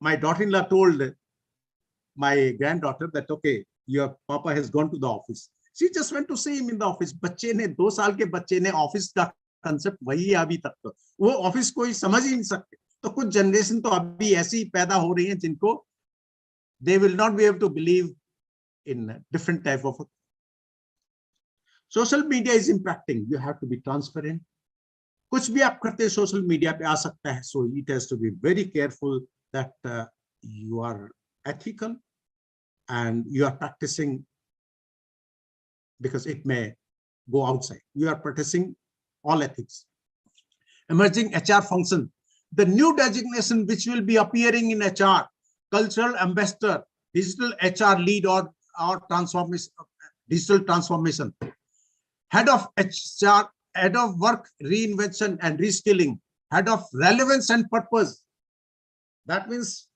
my daughter-in-law told my granddaughter that, okay, your papa has gone to the office. She just went to see him in the office. बच्चे ने 2 साल के बच्चे ने office का concept वही है अभी तक, तो वो ऑफिस कोई समझ ही नहीं सकते. तो कुछ जनरेशन तो अभी ऐसी पैदा हो रही है जिनको they will not be able to believe in different type of. Social media is impacting. You have to be transparent. कुछ भी आप करते हैं सोशल मीडिया पे आ सकता है. So it has to be very careful that you are ethical and you are practicing, because it may go outside. You are practicing all ethics. Emerging HR function. The new designation which will be appearing in HR, cultural ambassador, digital HR lead or transformation, digital transformation, head of HR, head of work reinvention and reskilling, head of relevance and purpose. That means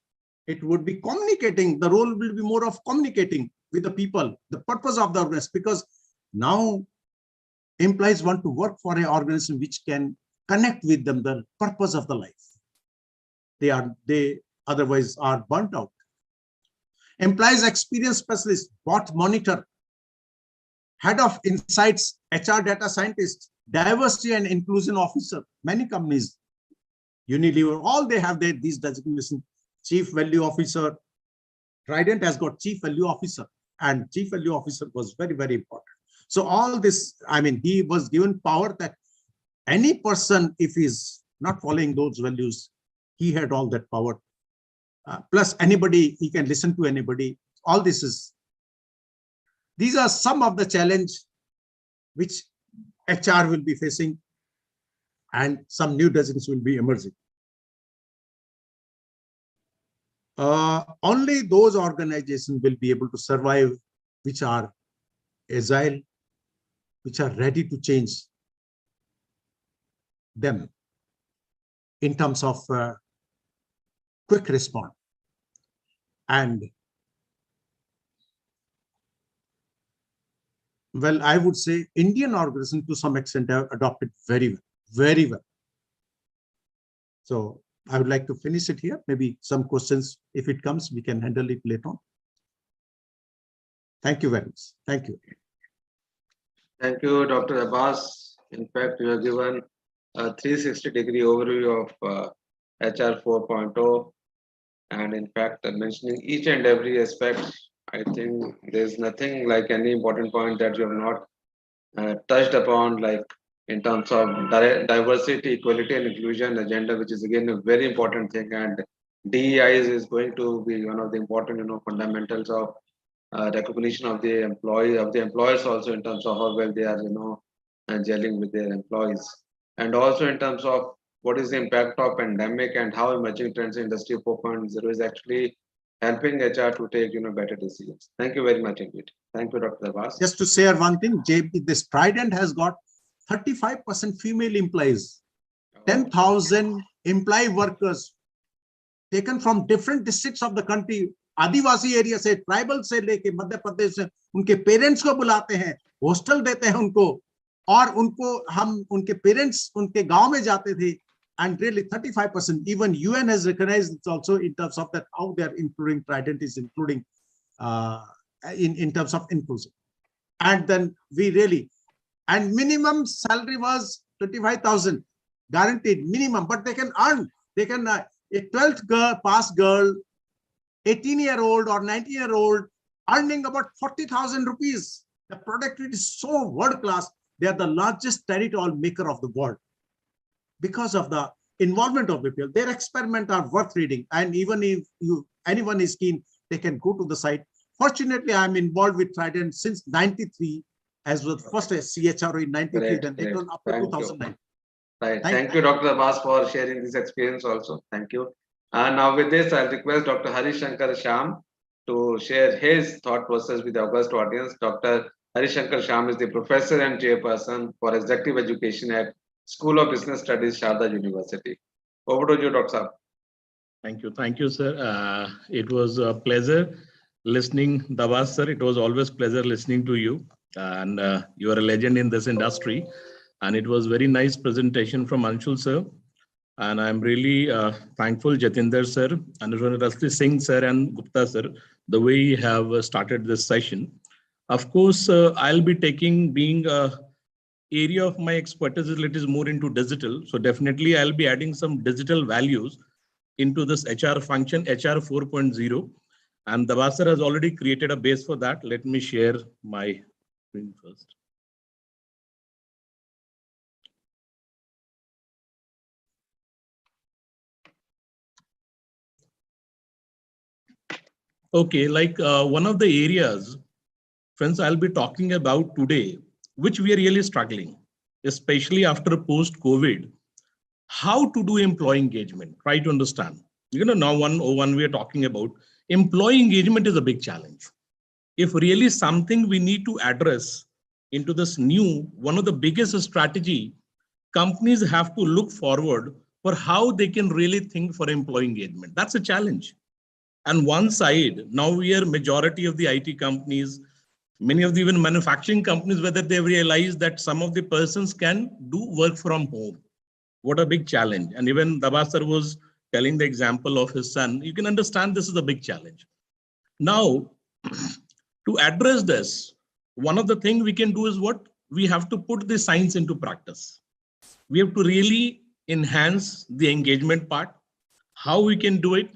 it would be communicating. The role will be more of communicating with the people, the purpose of the organization, because now employees want to work for an organization which can connect with them, the purpose of the life. They otherwise are burnt out. Employees experience specialist, bot monitor, head of insights, HR data scientist, diversity and inclusion officer. Many companies, Unilever, all they have these designations. Chief value officer. Trident has got chief value officer, and chief value officer was very, very important. So all this, I mean, he was given power that any person, if he's not following those values, he had all that power. Plus anybody, he can listen to anybody. All this is, these are some of the challenge which HR will be facing, and some new designations will be emerging. Only those organizations will be able to survive which are agile, which are ready to change them in terms of quick response. And well, I would say Indian organizations to some extent have adopted very well, very well. So I would like to finish it here. Maybe some questions, if it comes, we can handle it later on. Thank you very much. Thank you. Thank you, Dr. Abbas. In fact, you have given a 360-degree overview of HR 4.0. And in fact, mentioning each and every aspect, I think there's nothing like any important point that you have not touched upon, like in terms of diversity, equality, and inclusion agenda, which is again a very important thing. And DEI is going to be one of the important, fundamentals of recognition of the employers also, in terms of how well they are, gelling with their employees, and also in terms of what is the impact of pandemic and how emerging trends in industry 4.0 is actually helping HR to take, better decisions. Thank you very much indeed. Thank you, Dr. Abbas. Just to share one thing, JP, this Trident has got 35% female employees, 10,000 employee workers taken from different districts of the country, Adivasi area से, tribal से लेके मध्य प्रदेश से. उनके parents को बुलाते हैं, hostel देते हैं उनको, और उनको हम उनके पेरेंट्स उनके गांव में जाते थे. And really 35%, even UN has recognized it also in terms of that, how they are including Trident is including in terms of inclusion. And then we really, and minimum salary was 25,000 guaranteed minimum, but they can earn, they can a 12th girl, pass girl, 18-year-old or 19-year-old earning about 40,000 rupees. The productivity is so world class. They are the largest territorial maker of the world, because of the involvement of people. Their experiments are worth reading. And even if anyone is keen, they can go to the site. Fortunately, I'm involved with Trident since 93, as was first as CHRO in 93, Great, then later on up to Thank you. 2009. Right. Thank Thank you, Dr. Abbas, for sharing this experience also. Thank you. And now with this, I'll request Dr. Harishankar Sham to share his thought process with the august audience. Dr. Harishankar Sham is the professor and chairperson for executive education at School of Business Studies, Sharda University. Over to you, Dr. Saab. Thank you, sir. It was a pleasure listening, Dabas, sir. It was always pleasure listening to you, and you are a legend in this industry. And it was very nice presentation from Anshul, sir. And I'm really thankful, Jatinder, sir, and Rasti Singh, sir, and Gupta, sir, the way you have started this session. Of course, I'll be being area of my expertise is more into digital. So definitely I'll be adding some digital values into this HR function, HR 4.0. And Dabasar has already created a base for that. Let me share my screen first. Okay, like one of the areas, friends, I'll be talking about today, which we are really struggling, especially after post-COVID, how to do employee engagement. Try to understand. Now one we are talking about, employee engagement is a big challenge. If really something we need to address into this new, one of the biggest strategy, companies have to look forward for how they can really think for employee engagement. That's a challenge. And one side, now we are majority of the IT companies, many of the even manufacturing companies, whether they realize that some of the persons can do work from home. What a big challenge. And even Dabasar was telling the example of his son. You can understand this is a big challenge. Now, to address this, one of the things we can do is what? We have to put the science into practice. We have to really enhance the engagement part. How we can do it?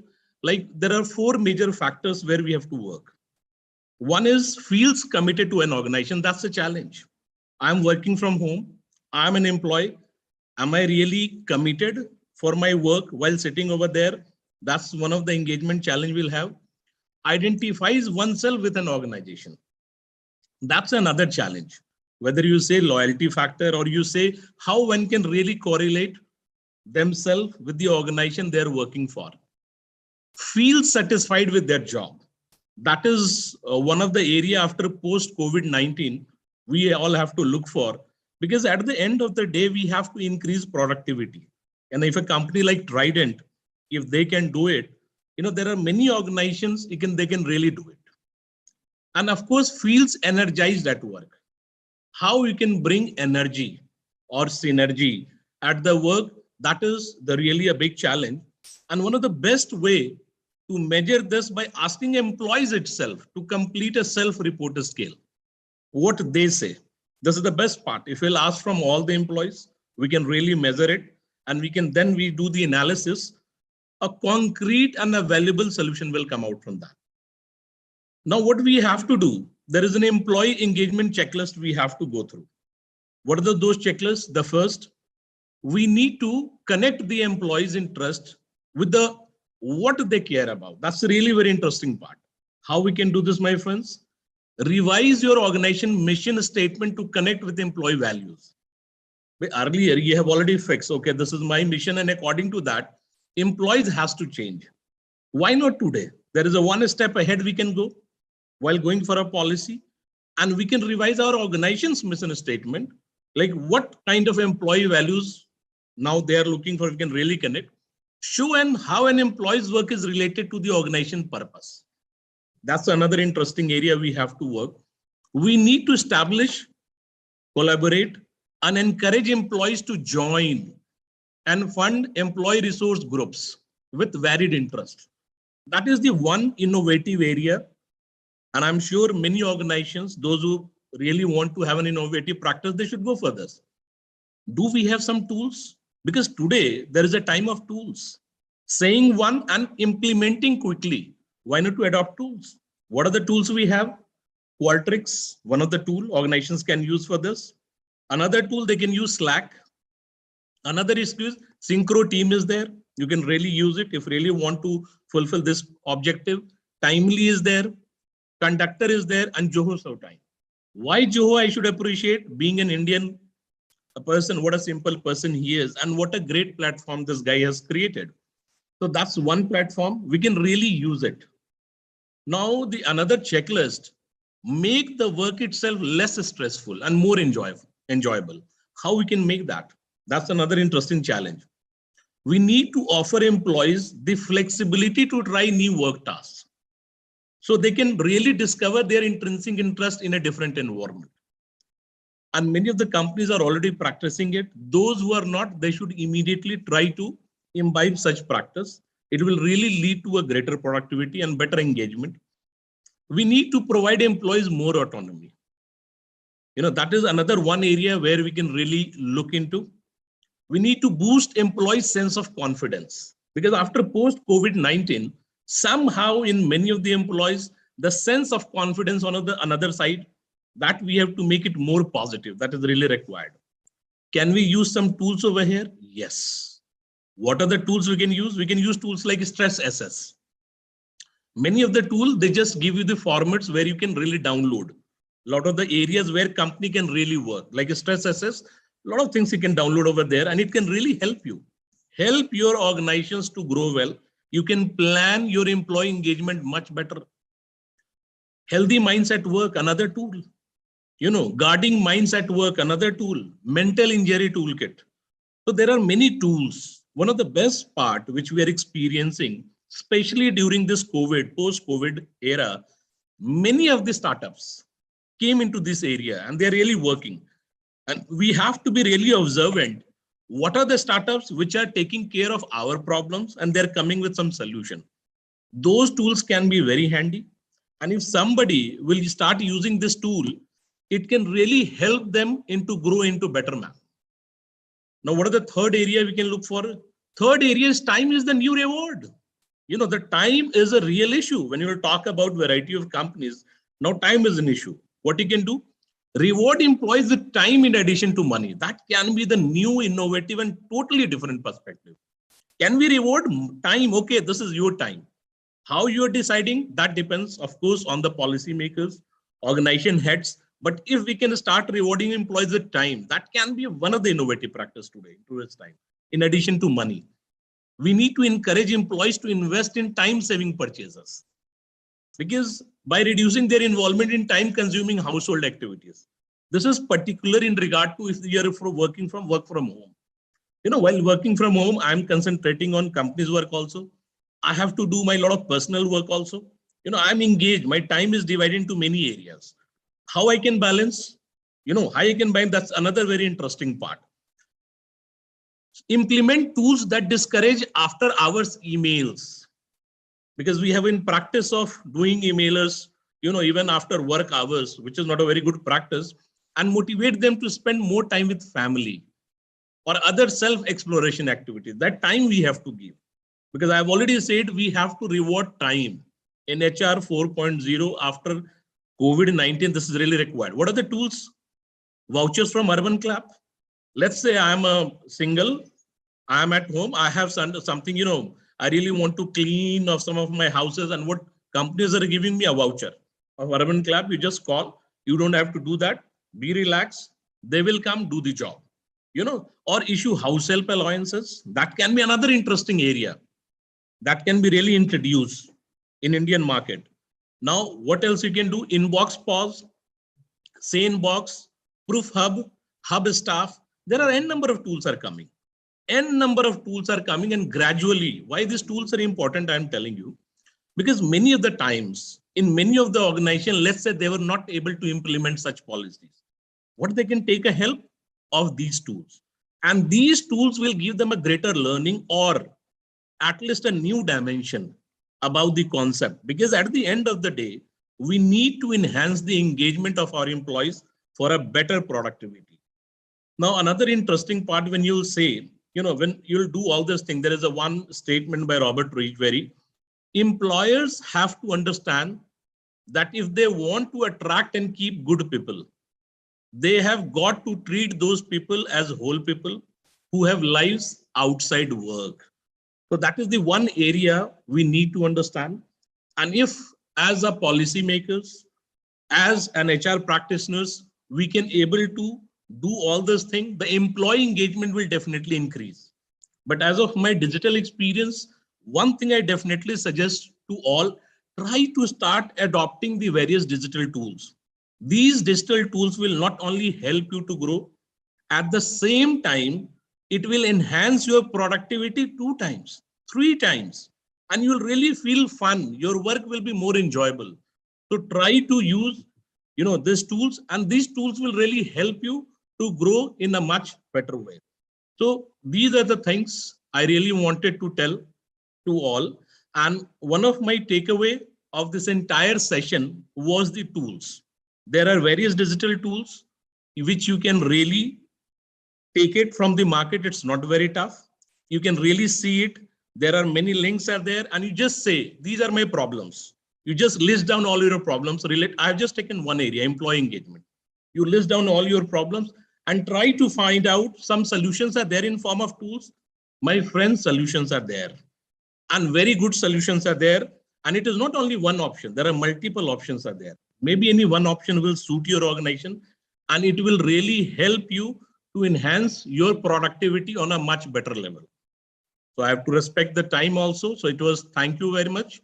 Like there are 4 major factors where we have to work. One is feels committed to an organization. That's a challenge. I'm working from home. I'm an employee. Am I really committed for my work while sitting over there? That's one of the engagement challenge we'll have. Identifies oneself with an organization. That's another challenge. Whether you say loyalty factor or you say how one can really correlate themselves with the organization they're working for. Feel satisfied with their job. That is one of the area after post-COVID-19 we all have to look for, because at the end of the day, we have to increase productivity. And if a company like Trident, if they can do it, there are many organizations they can really do it. And of course, feels energized at work. How you can bring energy or synergy at the work, that is really a big challenge. And one of the best way to measure this by asking employees itself to complete a self-reported scale. What they say. This is the best part. If we'll ask from all the employees, we can really measure it, and we do the analysis. A concrete and a valuable solution will come out from that. Now, what we have to do, there is an employee engagement checklist we have to go through. What are those checklists? The first, we need to connect the employees' interest with what they care about. That's a really very interesting part. How we can do this, my friends? Revise your organization mission statement to connect with employee values. Earlier, you have already fixed, okay, this is my mission, and according to that, employees has to change. Why not today? There is a one step ahead we can go while going for a policy, and we can revise our organization's mission statement, like what kind of employee values now they are looking for, we can really connect, show and how an employee's work is related to the organization purpose. That's another interesting area we have to work. We need to establish, collaborate, and encourage employees to join and fund employee resource groups with varied interests. That is the one innovative area. And I'm sure many organizations, those who really want to have an innovative practice, they should go for this. Do we have some tools? Because today there is a time of tools. Saying one and implementing quickly. Why not to adopt tools? What are the tools we have? Qualtrics, one of the tool organizations can use for this. Another tool, they can use Slack. Another issue is synchro team is there. You can really use it if really want to fulfill this objective. Timely is there, conductor is there, and Joho serve time. Why Joho? I should appreciate being an Indian person, what a simple person he is, and what a great platform this guy has created. So that's one platform. We can really use it. Now the another checklist, make the work itself less stressful and more enjoyable. How we can make that? That's another interesting challenge. We need to offer employees the flexibility to try new work tasks, so they can really discover their intrinsic interest in a different environment. And many of the companies are already practicing it. Those who are not, they should immediately try to imbibe such practice. It will really lead to a greater productivity and better engagement. We need to provide employees more autonomy. That is another one area where we can really look into. We need to boost employees' sense of confidence, because after post-COVID-19, somehow in many of the employees, the sense of confidence on the another side, that we have to make it more positive. That is really required. Can we use some tools over here? Yes. What are the tools we can use? We can use tools like stress assess. Many of the tools, they just give you the formats where you can really download. A lot of the areas where company can really work, like a stress assess, a lot of things you can download over there, and it can really help you. Help your organizations to grow well. You can plan your employee engagement much better. Healthy minds at work, another tool. Guarding minds at work, another tool. Mental injury toolkit. So there are many tools. One of the best part which we are experiencing, especially during this post-COVID era, many of the startups came into this area and they're really working. And we have to be really observant. What are the startups which are taking care of our problems and they're coming with some solution? Those tools can be very handy. And if somebody will start using this tool, it can really help them to grow into better man. Now, what are the third area we can look for? Third area is time is the new reward. The time is a real issue. When you talk about variety of companies, now time is an issue. What you can do? Reward employees with time in addition to money. That can be the new, innovative, and totally different perspective. Can we reward time? Okay, this is your time. How you're deciding, that depends, of course, on the policymakers, organization heads. But if we can start rewarding employees with time, that can be one of the innovative practice today, today's time, in addition to money. We need to encourage employees to invest in time-saving purchases, because by reducing their involvement in time-consuming household activities. This is particular in regard to if you are work from home. While working from home, I'm concentrating on company's work also. I have to do my lot of personal work also. I'm engaged. My time is divided into many areas. How I can balance? How I can balance? That's another very interesting part. Implement tools that discourage after hours emails, because we have in practice of doing emailers, even after work hours, which is not a very good practice, and motivate them to spend more time with family or other self-exploration activities. That time we have to give, because I've already said we have to reward time. In HR 4.0 after COVID-19, this is really required. What are the tools? Vouchers from Urban Club. Let's say I'm a single, I'm at home, I have something, I really want to clean off some of my houses, and what companies are giving me a voucher of Urban Club. You just call, you don't have to do that, be relaxed, they will come do the job, or issue house help allowances. That can be another interesting area that can be really introduced in Indian market. Now, what else you can do? Inbox pause, Sane Box, Proof Hub, Hub Staff. There are n number of tools are coming. N number of tools are coming, and gradually, why these tools are important, I'm telling you, because many of the times in many of the organizations, let's say they were not able to implement such policies. What they can take a help of these tools, and these tools will give them a greater learning or at least a new dimension about the concept, because at the end of the day, we need to enhance the engagement of our employees for a better productivity. Now, another interesting part, when you say, when you'll do all this thing, there is a one statement by Robert Ridgway. Employers have to understand that if they want to attract and keep good people, they have got to treat those people as whole people. who have lives outside work. So that is the one area we need to understand. And if as a policymakers, as an HR practitioners, we can able to do all this thing, the employee engagement will definitely increase. But as of my digital experience, one thing I definitely suggest to all, try to start adopting the various digital tools. These digital tools will not only help you to grow, at the same time, it will enhance your productivity 2 times, 3 times, and you'll really feel fun. Your work will be more enjoyable. So try to use, these tools, and these tools will really help you to grow in a much better way. So these are the things I really wanted to tell to all. And one of my takeaway of this entire session was the tools. There are various digital tools which you can really take it from the market. It's not very tough. You can really see it. There are many links are there, and you just say, these are my problems. You just list down all your problems. I've just taken one area, employee engagement. You list down all your problems and try to find out some solutions are there in form of tools. My friends, solutions are there, and very good solutions are there. And it is not only one option. There are multiple options are there. Maybe any one option will suit your organization, and it will really help you to enhance your productivity on a much better level. So I have to respect the time also. So it was, thank you very much.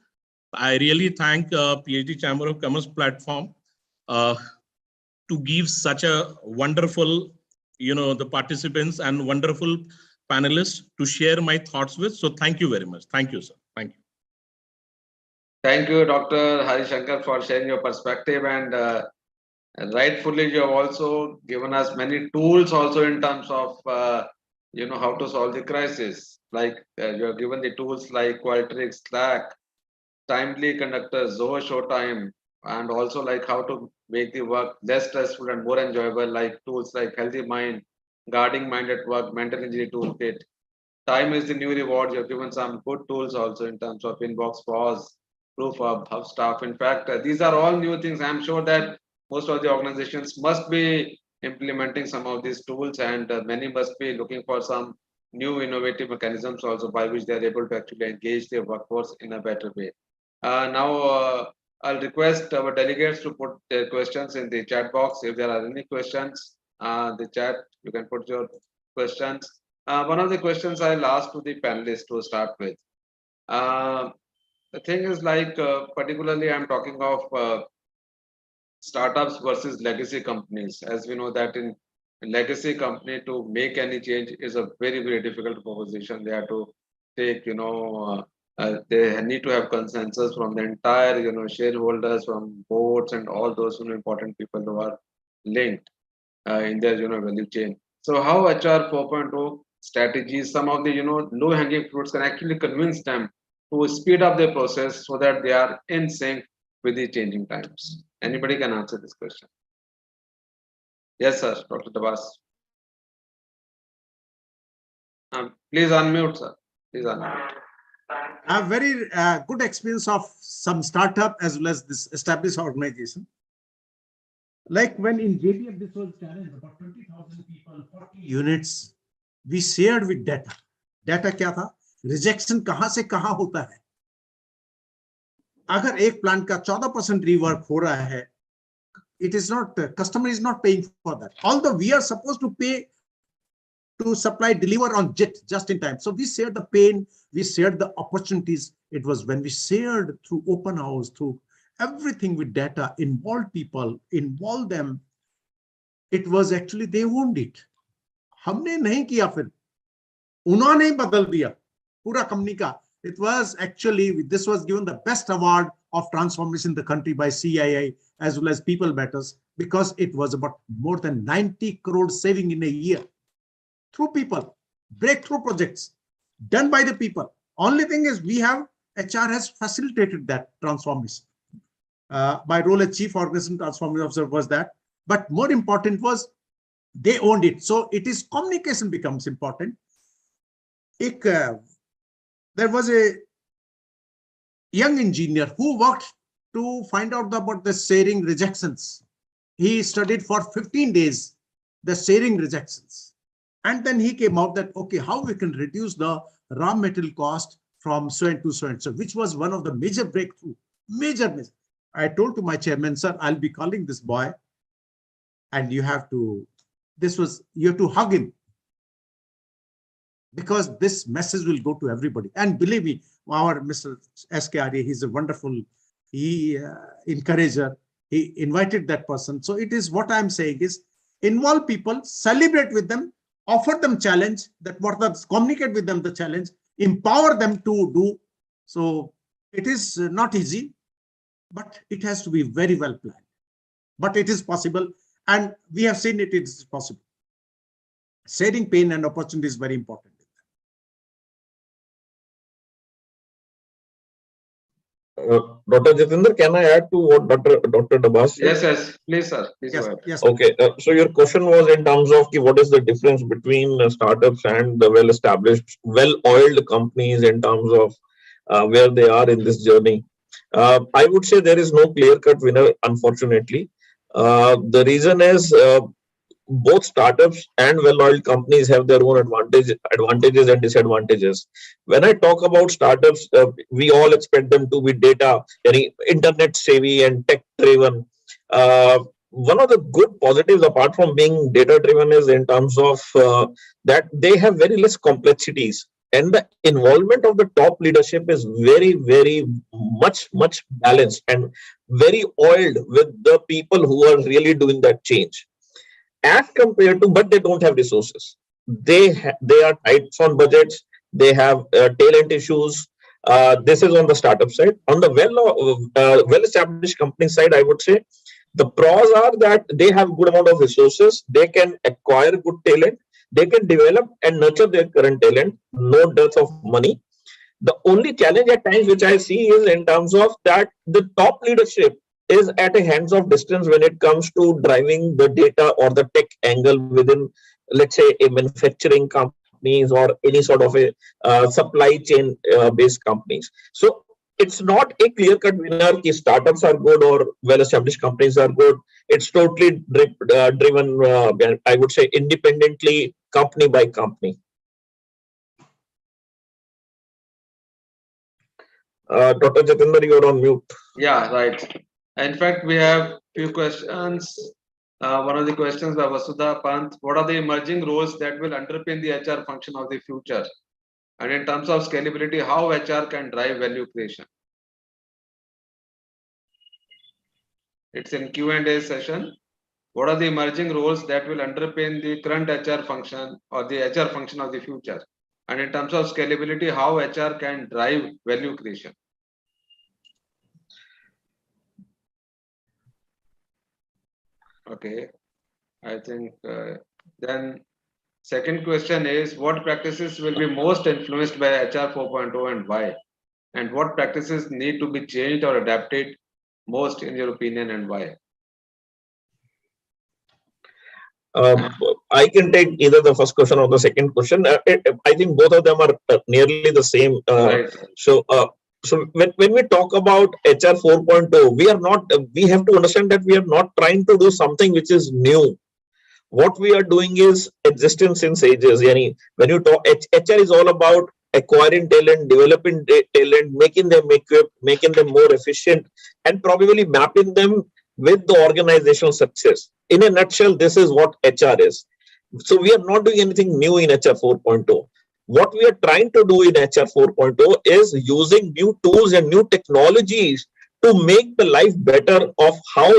I really thank PhD Chamber of Commerce platform to give such a wonderful, the participants and wonderful panelists to share my thoughts with. So thank you very much. Thank you, sir. Thank you. Thank you, Dr. Hari Shankar, for sharing your perspective, and rightfully you have also given us many tools also in terms of how to solve the crisis. Like you have given the tools like Qualtrics, Slack, Timely Conductor, Zoho Showtime, and also like how to make the work less stressful and more enjoyable, like tools like Healthy Mind, Guarding Mind at Work, Mental Injury Toolkit. Time is the new reward. You have given some good tools also in terms of Inbox Pause, Proof of Hub Staff. In fact, these are all new things. I'm sure that most of the organizations must be implementing some of these tools, and many must be looking for some new innovative mechanisms also by which they are able to actually engage their workforce in a better way. Now, I'll request our delegates to put their questions in the chat box. If there are any questions, the chat, you can put your questions. One of the questions I'll ask to the panelists to start with. The thing is like, particularly I'm talking of startups versus legacy companies. As we know that in legacy company, to make any change is a very, very difficult proposition. They have to take, they need to have consensus from the entire, shareholders, from boards and all those important people who are linked in their, value chain. So how HR 4.0 strategies, some of the, low hanging fruits can actually convince them to speed up their process so that they are in sync with the changing times. Anybody can answer this question? Yes, sir, Dr. Dabas. Please unmute, sir. Please unmute. I have very good experience of some startup as well as this established organization. Like when in JPF, this was challenge about 20,000 people, 40 units, we shared with data. Data क्या था? Rejection कहाँ से कहाँ होता है? अगर एक plant का 14% rework हो रहा है, it is not, customer is not paying for that. Although we are supposed to pay to supply, deliver on just in time. So we shared the pain, we shared the opportunities. It was when we shared through open house, through everything with data, involved people, involve them. It was actually, they owned it. हमने नहीं किया फिर, उन्होंने बदल दिया पूरा company का. It was actually, this was given the best award of transformation in the country by CII as well as People Matters, because it was about more than 90 crore saving in a year through people, breakthrough projects done by the people. Only thing is HR has facilitated that transformation. My role as Chief Organization Transformation Officer was that, but more important was they owned it. So it is communication becomes important. There was a young engineer who worked to find out about the sharing rejections. He studied for 15 days, the sharing rejections. And then he came out that, okay, how we can reduce the raw material cost from so and to so and so, which was one of the major breakthrough, major. I told to my chairman, sir, I'll be calling this boy and you have to hug him, because this message will go to everybody. And believe me, our Mr. SKRA, he's a wonderful encourager. He invited that person. So it is what I'm saying is involve people, celebrate with them, offer them challenge, communicate with them the challenge, empower them to do. So it is not easy, but it has to be very well planned. But it is possible, and we have seen it is possible. Sharing pain and opportunity is very important. Dr. Jitendra, can I add to what Dr. Dabas said? Yes, please, sir. Please go ahead. Yes. Okay, so your question was in terms of what is the difference between startups and the well-established, well-oiled companies in terms of where they are in this journey. I would say there is no clear-cut winner, unfortunately. The reason is both startups and well-oiled companies have their own advantages and disadvantages. When I talk about startups, we all expect them to be data, internet savvy and tech driven. One of the good positives, apart from being data driven, is in terms of that they have very less complexities, and the involvement of the top leadership is very, very much balanced and very oiled with the people who are really doing that change. As compared to, but they don't have resources. They are tight on budgets. They have talent issues. This is on the startup side. On the well-established company side, I would say the pros are that they have good amount of resources. They can acquire good talent. They can develop and nurture their current talent. No dearth of money. The only challenge at times which I see is in terms of that the top leadership is at a hands-off distance when it comes to driving the data or the tech angle within, let's say, a manufacturing companies or any sort of a supply chain based companies. So it's not a clear-cut winner. Startups are good or well-established companies are good. It's totally driven, I would say, independently, company by company. Dr. Jitendra, you're on mute. Yeah, right. In fact, we have few questions. One of the questions by Vasudha Pant: what are the emerging roles that will underpin the HR function of the future? And in terms of scalability, how HR can drive value creation? It's in Q&A session. What are the emerging roles that will underpin the current HR function or the HR function of the future? And in terms of scalability, how HR can drive value creation? Okay, I think then second question is, what practices will be most influenced by HR 4.0 and why? And what practices need to be changed or adapted most in your opinion and why? I can take either the first question or the second question. I think both of them are nearly the same. Right. So when we talk about HR 4.0, we have to understand that we are not trying to do something which is new. What we are doing is existing since ages. When you talk, HR is all about acquiring talent, developing talent, making them equipped, making them more efficient, and probably mapping them with the organizational success. In a nutshell, this is what HR is. So we are not doing anything new in HR 4.0. What we are trying to do in HR 4.0 is using new tools and new technologies to make the life better of how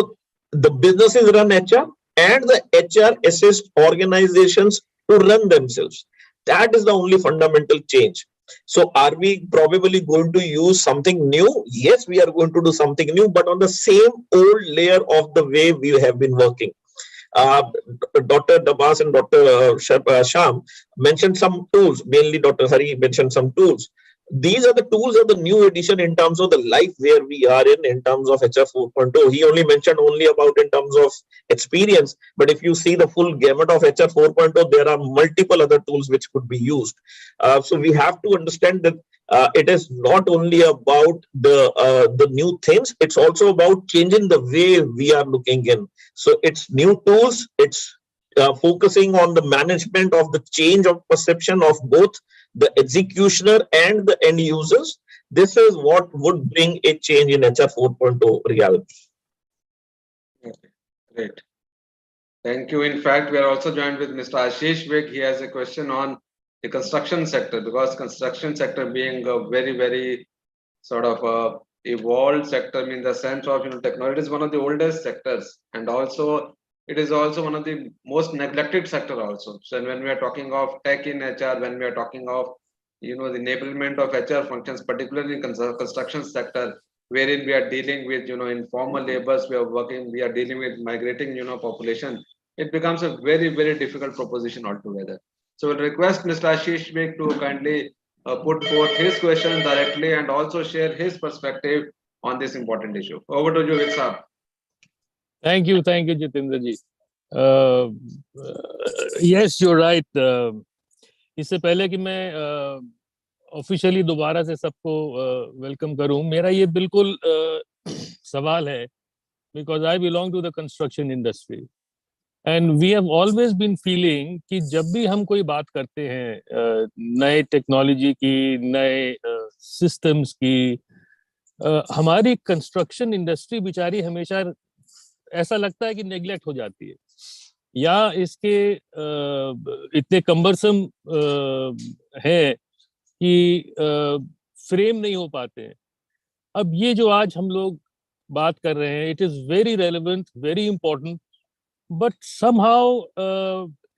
the businesses run HR and the HR assist organizations to run themselves. That is the only fundamental change. So are we probably going to use something new? Yes, we are going to do something new, but on the same old layer of the way we have been working. Dr. Dabas and Dr. Sham mentioned some tools, mainly Dr. Hari mentioned some tools. These are the tools of the new edition in terms of the life where we are in terms of HR 4.0. He only mentioned only about in terms of experience, but if you see the full gamut of HR 4.0, there are multiple other tools which could be used. So we have to understand that it is not only about the new things, it's also about changing the way we are looking in. So it's new tools, it's focusing on the management of the change of perception of both the executioner and the end users. This is what would bring a change in HR 4.0 reality. Okay, great. Thank you. In fact, we are also joined with Mr. Ashish Vig. He has a question on the construction sector, because construction sector being a very, very sort of evolved sector in the sense of technology, is one of the oldest sectors, and also it is also one of the most neglected sector also. So when we are talking of tech in HR, when we are talking of the enablement of HR functions, particularly in construction sector, wherein we are dealing with informal laborers, we are dealing with migrating population, it becomes a very, very difficult proposition altogether. So we'll request Mr. Ashish Vig to kindly put forth his question directly and also share his perspective on this important issue. Over to you, Vig sir. Thank you, Jitendra ji. Yes, you're right. इससे पहले कि मैं officially दोबारा से सबको welcome करूं, मेरा ये बिल्कुल सवाल है, because I belong to the construction industry and we have always been feeling कि जब भी हम कोई बात करते हैं नए टेक्नोलॉजी की, नए सिस्टम्स की, हमारी कंस्ट्रक्शन इंडस्ट्री बेचारी हमेशा ऐसा लगता है कि नेग्लेक्ट हो जाती है या इसके इतने कम्बरसम है कि फ्रेम नहीं हो पाते हैं. अब ये जो आज हम लोग बात कर रहे हैं, it is very relevant, very important, but somehow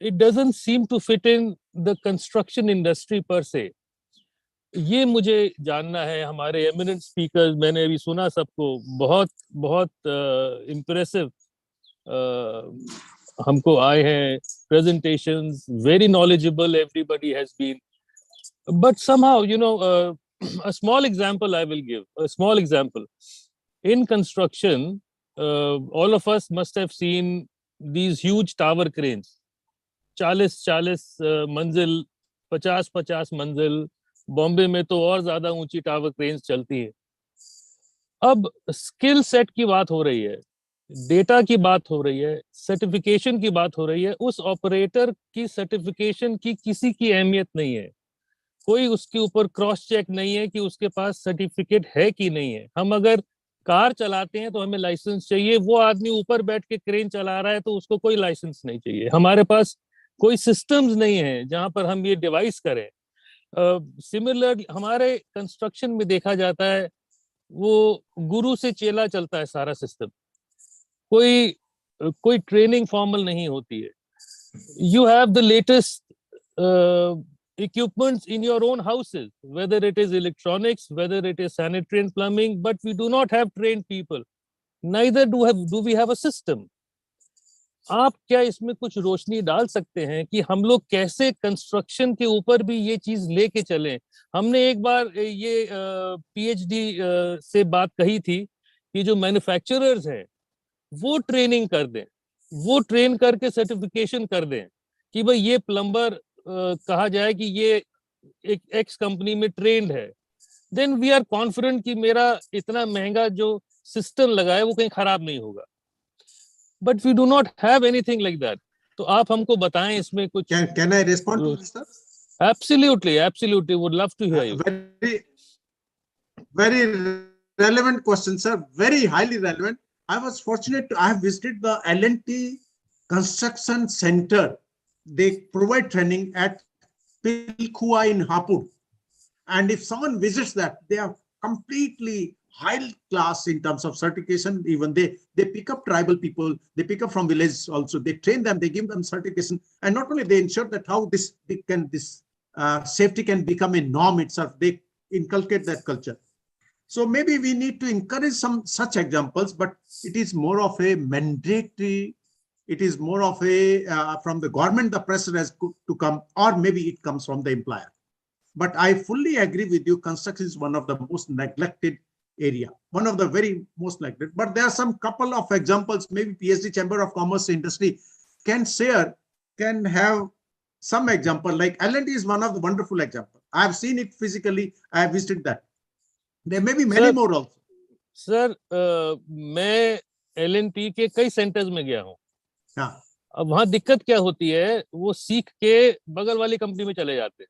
it doesn't seem to fit in the construction industry per se. ये मुझे जानना है. हमारे एमिनेंट स्पीकर्स मैंने अभी सुना, सबको बहुत बहुत इम्प्रेसिव हमको आए हैं presentations, very knowledgeable everybody has been, but somehow a small example I will give, a small example. In construction, all of us must have seen these huge tower cranes, 40 मंजिल, 50 मंजिल. बॉम्बे में तो और ज्यादा ऊंची टावर क्रेन्स चलती है. अब स्किल सेट की बात हो रही है, डेटा की बात हो रही है, सर्टिफिकेशन की बात हो रही है. उस ऑपरेटर की सर्टिफिकेशन की किसी की अहमियत नहीं है. कोई उसके ऊपर क्रॉस चेक नहीं है कि उसके पास सर्टिफिकेट है कि नहीं है. हम अगर कार चलाते हैं तो हमें लाइसेंस चाहिए. वो आदमी ऊपर बैठ के क्रेन चला रहा है तो उसको कोई लाइसेंस नहीं चाहिए. हमारे पास कोई सिस्टम्स नहीं है जहां पर हम ये डिवाइस करें. सिमिलर हमारे कंस्ट्रक्शन में देखा जाता है, वो गुरु से चेला चलता है सारा सिस्टम. कोई ट्रेनिंग फॉर्मल नहीं होती है. You have the latest equipments in your own houses, whether it is electronics, whether it is sanitary and plumbing, but we do not have trained people. Neither do we have a system. आप क्या इसमें कुछ रोशनी डाल सकते हैं कि हम लोग कैसे कंस्ट्रक्शन के ऊपर भी ये चीज लेके चलें? हमने एक बार ये पीएचडी से बात कही थी कि जो मैन्युफैक्चरर्स हैं वो ट्रेनिंग कर दें, वो ट्रेन करके सर्टिफिकेशन कर दें कि भाई ये प्लम्बर कहा जाए कि ये एक एक्स कंपनी में ट्रेंड है. देन वी आर कॉन्फिडेंट कि मेरा इतना महंगा जो सिस्टम लगा है वो कहीं खराब नहीं होगा. But we do not have anything like that. तो आप हमको बताएं इसमें कुछ. Can I respond to this, sir? Absolutely, would love to hear you. Very relevant question, sir. Very highly relevant. I was fortunate I have visited the L&T Construction Center. They provide training at Pilkhua in Hapur. And if someone visits that, they are completely high class in terms of certification. Even they pick up tribal people, they pick up from villages also. They train them, they give them certification. And not only they ensure that how this safety can become a norm itself, they inculcate that culture. So maybe we need to encourage some such examples, but it is more of a mandatory. It is more of a from the government, the pressure has to come, or maybe it comes from the employer. But I fully agree with you. Construction is one of the most neglected area, one of the very most neglected. But there are some couple of examples. Maybe PSD Chamber of Commerce industry can share, can have some example. Like L&T is one of the wonderful examples. I have seen it physically. I have visited that. There may be many more also. Sir, मैं L&T के कई centres में गया हूँ. अब वहां दिक्कत क्या होती है, वो सीख के बगल वाली कंपनी में चले जाते हैं.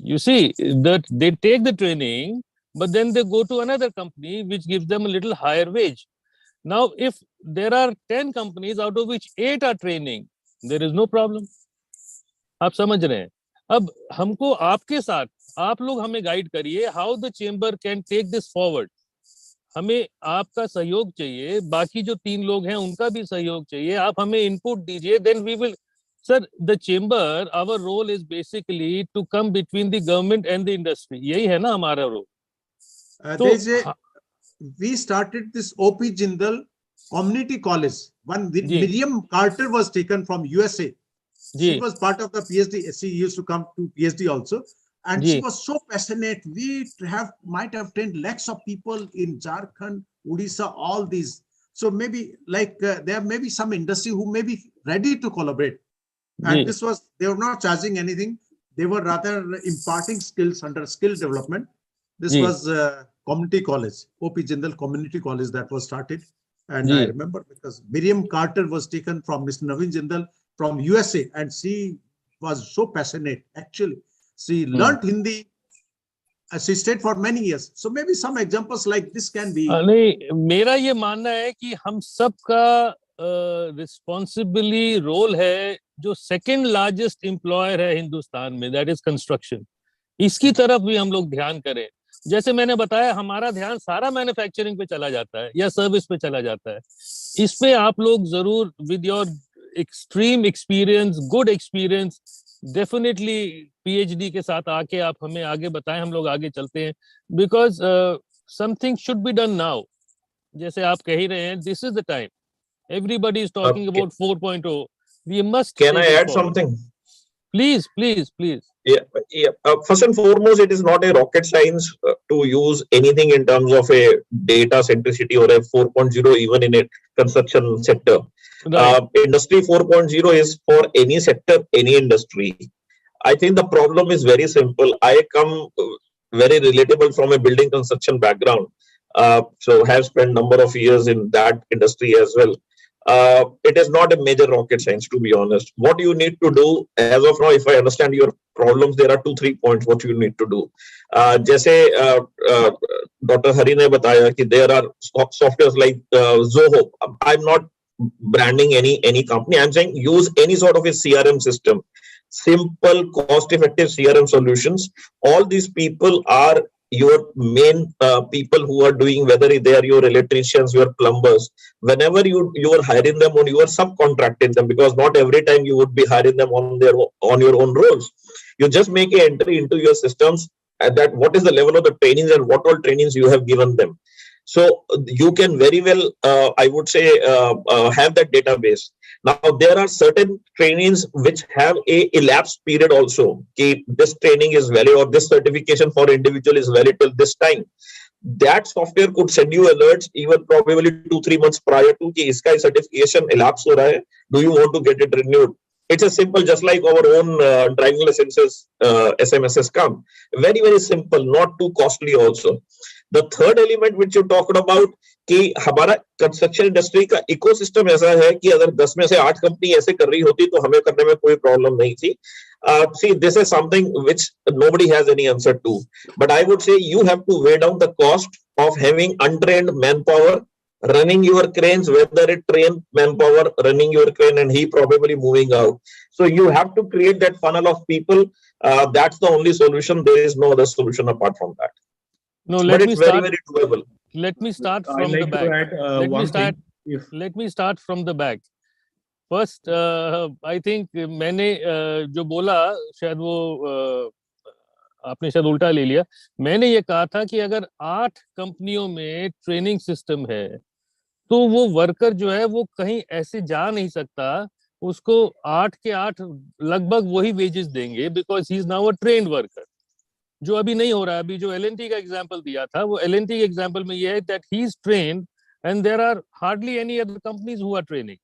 You see that they take the training, but then they go to another company which gives them a little higher wage. Now, if there are 10 companies out of which 8 are training, there is no problem. आप समझ रहे हैं. अब हमको आपके साथ, आप लोग हमें गाइड करिए, how the chamber can take this forward. हमें आपका सहयोग चाहिए, बाकी जो 3 लोग हैं उनका भी सहयोग चाहिए. आप हमें इनपुट दीजिए, then we will. Sir, the chamber, our role is basically to come between the government and the industry. यही है ना हमारा role. So, we started this OP Jindal Community College. One Miriam Carter was taken from USA. She was part of the PhD. She used to come to PhD also. And she was so passionate. We might have trained lakhs of people in Jharkhand, Odisha, all these. So maybe like there may be some industry who may be ready to collaborate. And this was, they were not charging anything. They were rather imparting skills under skill development. This was community college, OP Jindal Community College that was started. And I remember because Miriam Carter was taken from Mr. Naveen Jindal from USA, and she was so passionate. Actually, she learned Hindi. She stayed for many years. So maybe some examples like this can be. नहीं, मेरा ये मानना है कि हम सबका responsibly role है. जो सेकंड लार्जेस्ट एम्प्लॉयर है हिंदुस्तान में, दैट इज कंस्ट्रक्शन. इसकी तरफ भी हम लोग ध्यान करें. जैसे मैंने बताया, हमारा ध्यान सारा मैन्युफैक्चरिंग पे चला जाता है या सर्विस पे चला जाता है. इस पे आप लोग जरूर with your extreme experience, good experience, definitely PhD के साथ आके आप हमें आगे बताएं, हम लोग आगे चलते हैं. Because something should be done now. जैसे आप कह ही रहे हैं, this is the time. Everybody is talking about 4.0. We must. Can I add something? Please. Yeah. First and foremost, it is not a rocket science to use anything in terms of a data centricity or a 4.0 even in a construction sector. Right. Industry 4.0 is for any sector, any industry. I think the problem is very simple. I come very relatable from a building construction background, so have spent number of years in that industry as well. It is not a major rocket science, to be honest. What you need to do as of now, if I understand your problems, there are 2-3 points what you need to do. जैसे Dr. Hari ने बताया कि there are softwares like Zoho. I'm not branding any company. I'm saying use any sort of a CRM system. Simple, cost-effective CRM solutions. All these people are your main people who are doing, whether they are your electricians, your plumbers. Whenever you are hiring them, or you are subcontracting them, because not every time you would be hiring them on your own roles. You just make an entry into your systems at that what is the level of the trainings and what all trainings you have given them. So you can very well, I would say, have that database. Now, there are certain trainings which have a elapsed period also. This training is valid, or this certification for individual is valid till this time. That software could send you alerts even probably 2-3 months prior to कि इसका certification elapse हो रहा है. Do you want to get it renewed? It's a simple, just like our own driving licenses, SMSs come. Very, very simple, not too costly also. The third element which you talked about कि हमारा construction industry का ecosystem ऐसा है कि अगर 10 में से 8 company ऐसे कर रही होती तो हमें करने में कोई प्रॉब्लम नहीं थी. See, this is something which nobody has any answer to. But I would say you have to weigh down the cost of having untrained manpower running your cranes, whether it trained manpower running your crane and he probably moving out. So you have to create that funnel of people. That's the only solution. There is no other solution apart from that. No, but it's very, very doable. Let me start from I'd like the back. To Let me start from the back. First, I think मैंने जो बोला शायद वो आपने शायद उल्टा ले लिया. मैंने ये कहा था कि अगर 8 कंपनियों में ट्रेनिंग सिस्टम है तो वो वर्कर जो है वो कहीं ऐसे जा नहीं सकता. उसको 8 के 8 लगभग वही वेजेस देंगे because he is now a trained worker. जो अभी नहीं हो रहा है. अभी जो एलएनटी का एग्जांपल दिया था वो एलएनटी के एग्जांपल में ये है that he is trained and there are hardly any other companies who are training.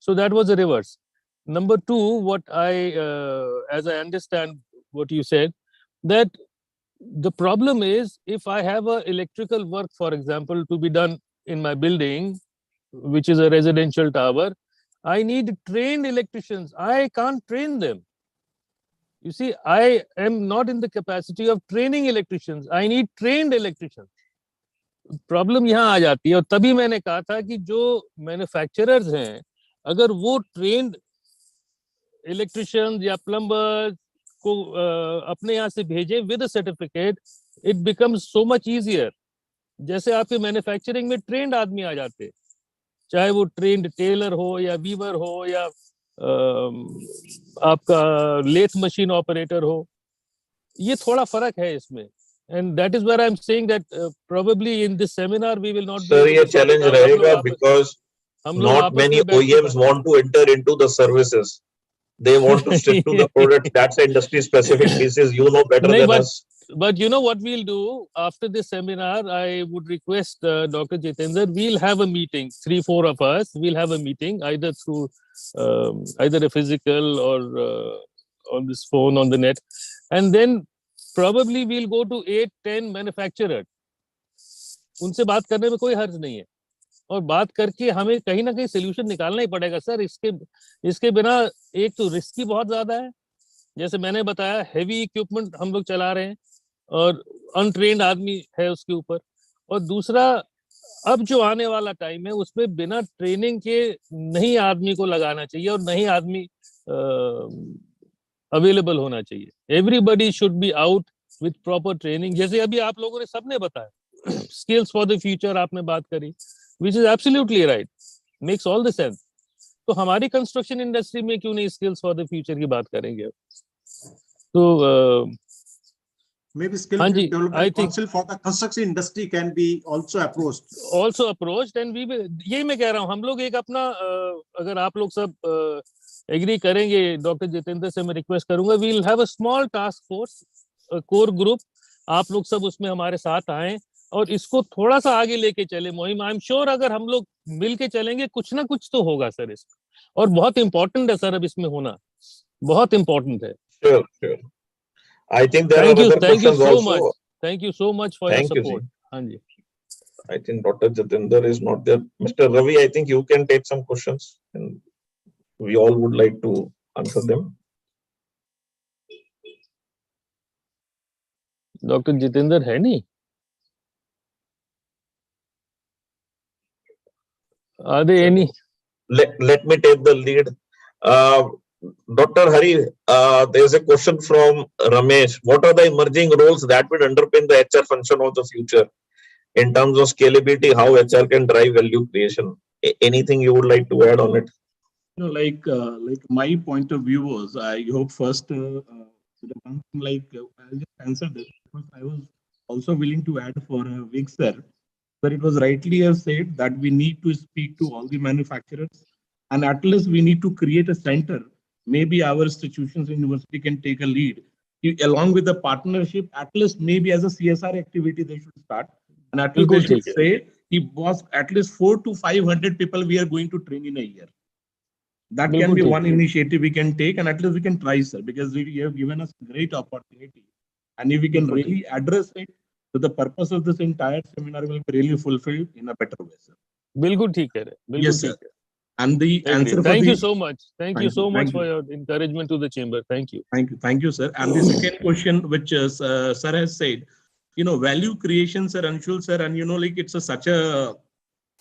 So that was a reverse. Number 2, what as I understand what you said, that the problem is if I have a electrical work, for example, to be done in my building, which is a residential tower, I need trained electricians. I can't train them. You see, I am not in the capacity of training electricians. I need trained electricians. Problem यहाँ आ जाती है, और तभी मैंने कहा था कि जो मैन्युफैक्चरर्स हैं, अगर वो ट्रेंड इलेक्ट्रिशियंस या प्लम्बर्स को अपने यहाँ से भेजें with certificate, it becomes so much easier. जैसे आपके मैन्युफैक्चरिंग में ट्रेंड आदमी आ जाते, चाहे वो ट्रेंड टेलर हो या वीवर हो या आपका लेथ मशीन ऑपरेटर हो, ये थोड़ा फर्क है इसमें. And that is where I'm saying that probably in this seminar we will not be Sir, able ये to sort it challenge out. रहेगा because हम लोग not आपस many में बैठ के OEMs want to enter into the services. They want to stick to the product. That's industry specific pieces. You know better नहीं, than us. but you know what we'll do after this seminar? I would request Dr. Jitendra, we'll have a meeting, 3-4 of us. We'll have a meeting either through either a physical or on this phone on the net, and then probably we'll go to 8-10 manufacturers. उनसे बात करने में कोई हर्ज नहीं है, और बात करके हमें कहीं ना कहीं सोल्यूशन निकालना ही पड़ेगा सर. इसके बिना एक तो रिस्क ही बहुत ज्यादा है, जैसे मैंने बताया, हेवी इक्विपमेंट हम लोग चला रहे हैं और अनट्रेन्ड आदमी है उसके ऊपर, और दूसरा अब जो आने वाला टाइम है उसमें बिना ट्रेनिंग के नहीं आदमी को लगाना चाहिए और नहीं आदमी अवेलेबल होना चाहिए. Everybody should be out with proper training. जैसे अभी आप लोगों ने सबने बताया स्किल्स फॉर द फ्यूचर आपने बात करी, which is absolutely right, makes all the sense. तो हमारी कंस्ट्रक्शन इंडस्ट्री में क्यों नहीं स्किल्स फॉर द फ्यूचर की बात करेंगे? तो maybe skill development council for the construction industry can be also approached and we यही मैं कह रहा हूँ, हम लोग एक अपना अगर आप लोग सब एग्री करेंगे, डॉक्टर जितेंद्र से मैं रिक्वेस्ट करूंगा, we will have a small task force, core group, आप लोग सब उसमें हमारे साथ आए और इसको थोड़ा सा आगे लेके चले मुहिम. आई एम श्योर अगर हम लोग मिल के चलेंगे कुछ ना कुछ तो होगा सर इसका, और बहुत इंपॉर्टेंट है सर, अब इसमें होना बहुत इंपॉर्टेंट है. Sure. I think there are other questions also. Thank you so much for your support. हाँ जी. I think Dr. Jitendra is not there. Mr. Ravi, I think you can take some questions and we all would like to answer them. Dr. Jitendra है नहीं? Are there any? Let me take the lead. Dr. Hari, there's a question from Ramesh. What are the emerging roles that would underpin the HR function of the future in terms of scalability, how HR can drive value creation? Anything you would like to add on it? You know, like my point of view was, I hope first, I'll just answer this because I was also willing to add for Vik sir, that it was rightly said that we need to speak to all the manufacturers, and at least we need to create a center. Maybe our institutions, university can take a lead. Along with the partnership, at least maybe as a CSR activity, they should start. And at least they should say, he was at least 400 to 500 people we are going to train in a year. That can be one initiative we can take, and at least we can try, sir, because you have given us a great opportunity. And if we can really address it, so the purpose of this entire seminar will be really fulfilled in a better way, sir. बिल्कुल ठीक है. Yes, sir. And the answer. Thank you so much. Thank you so much for your encouragement to the chamber. Thank you. Thank you, sir. And the second question, which sir has said, you know, value creation, sir, Anshul, sir, and you know, like it's such a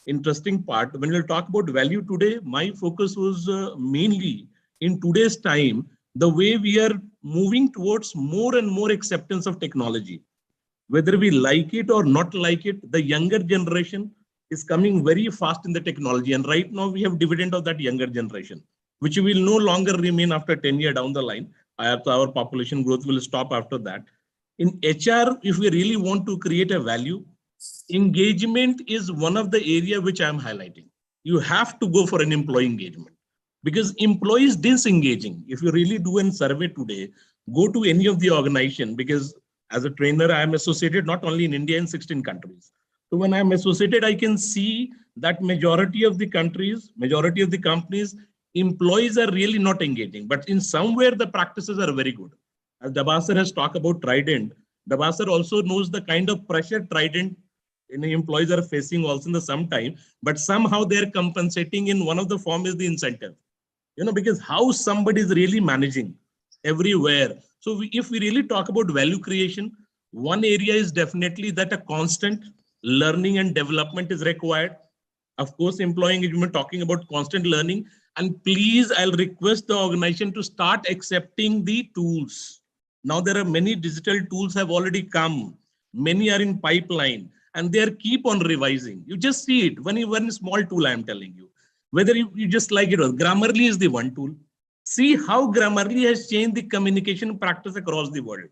interesting part. When we talk about value today, my focus was mainly in today's time, the way we are moving towards more and more acceptance of technology. Whether we like it or not like it, the younger generation is coming very fast in the technology. And right now we have dividend of that younger generation, which will no longer remain after 10 years down the line. Our population growth will stop after that. In HR, if we really want to create a value, engagement is one of the area which I'm highlighting. You have to go for an employee engagement because employees disengaging. If you really do a survey today, go to any of the organization, because as a trainer, I am associated not only in India, in 16 countries. So when I'm associated, I can see that majority of the countries, majority of the companies, employees are really not engaging, but in somewhere the practices are very good. As Dabasar has talked about Trident, Dabasar also knows the kind of pressure Trident employees are facing also in the sometime, but somehow they're compensating in one of the form is the incentive. Because how somebody is really managing everywhere. So if we really talk about value creation, one area is definitely that a constant learning and development is required. Of course, employee engagement, talking about constant learning. And please, I'll request the organization to start accepting the tools. Now there are many digital tools have already come. Many are in pipeline and they are keep on revising. You just see it. One small tool, I'm telling you. Whether you just like it or Grammarly is the one tool. See how Grammarly has changed the communication practice across the world.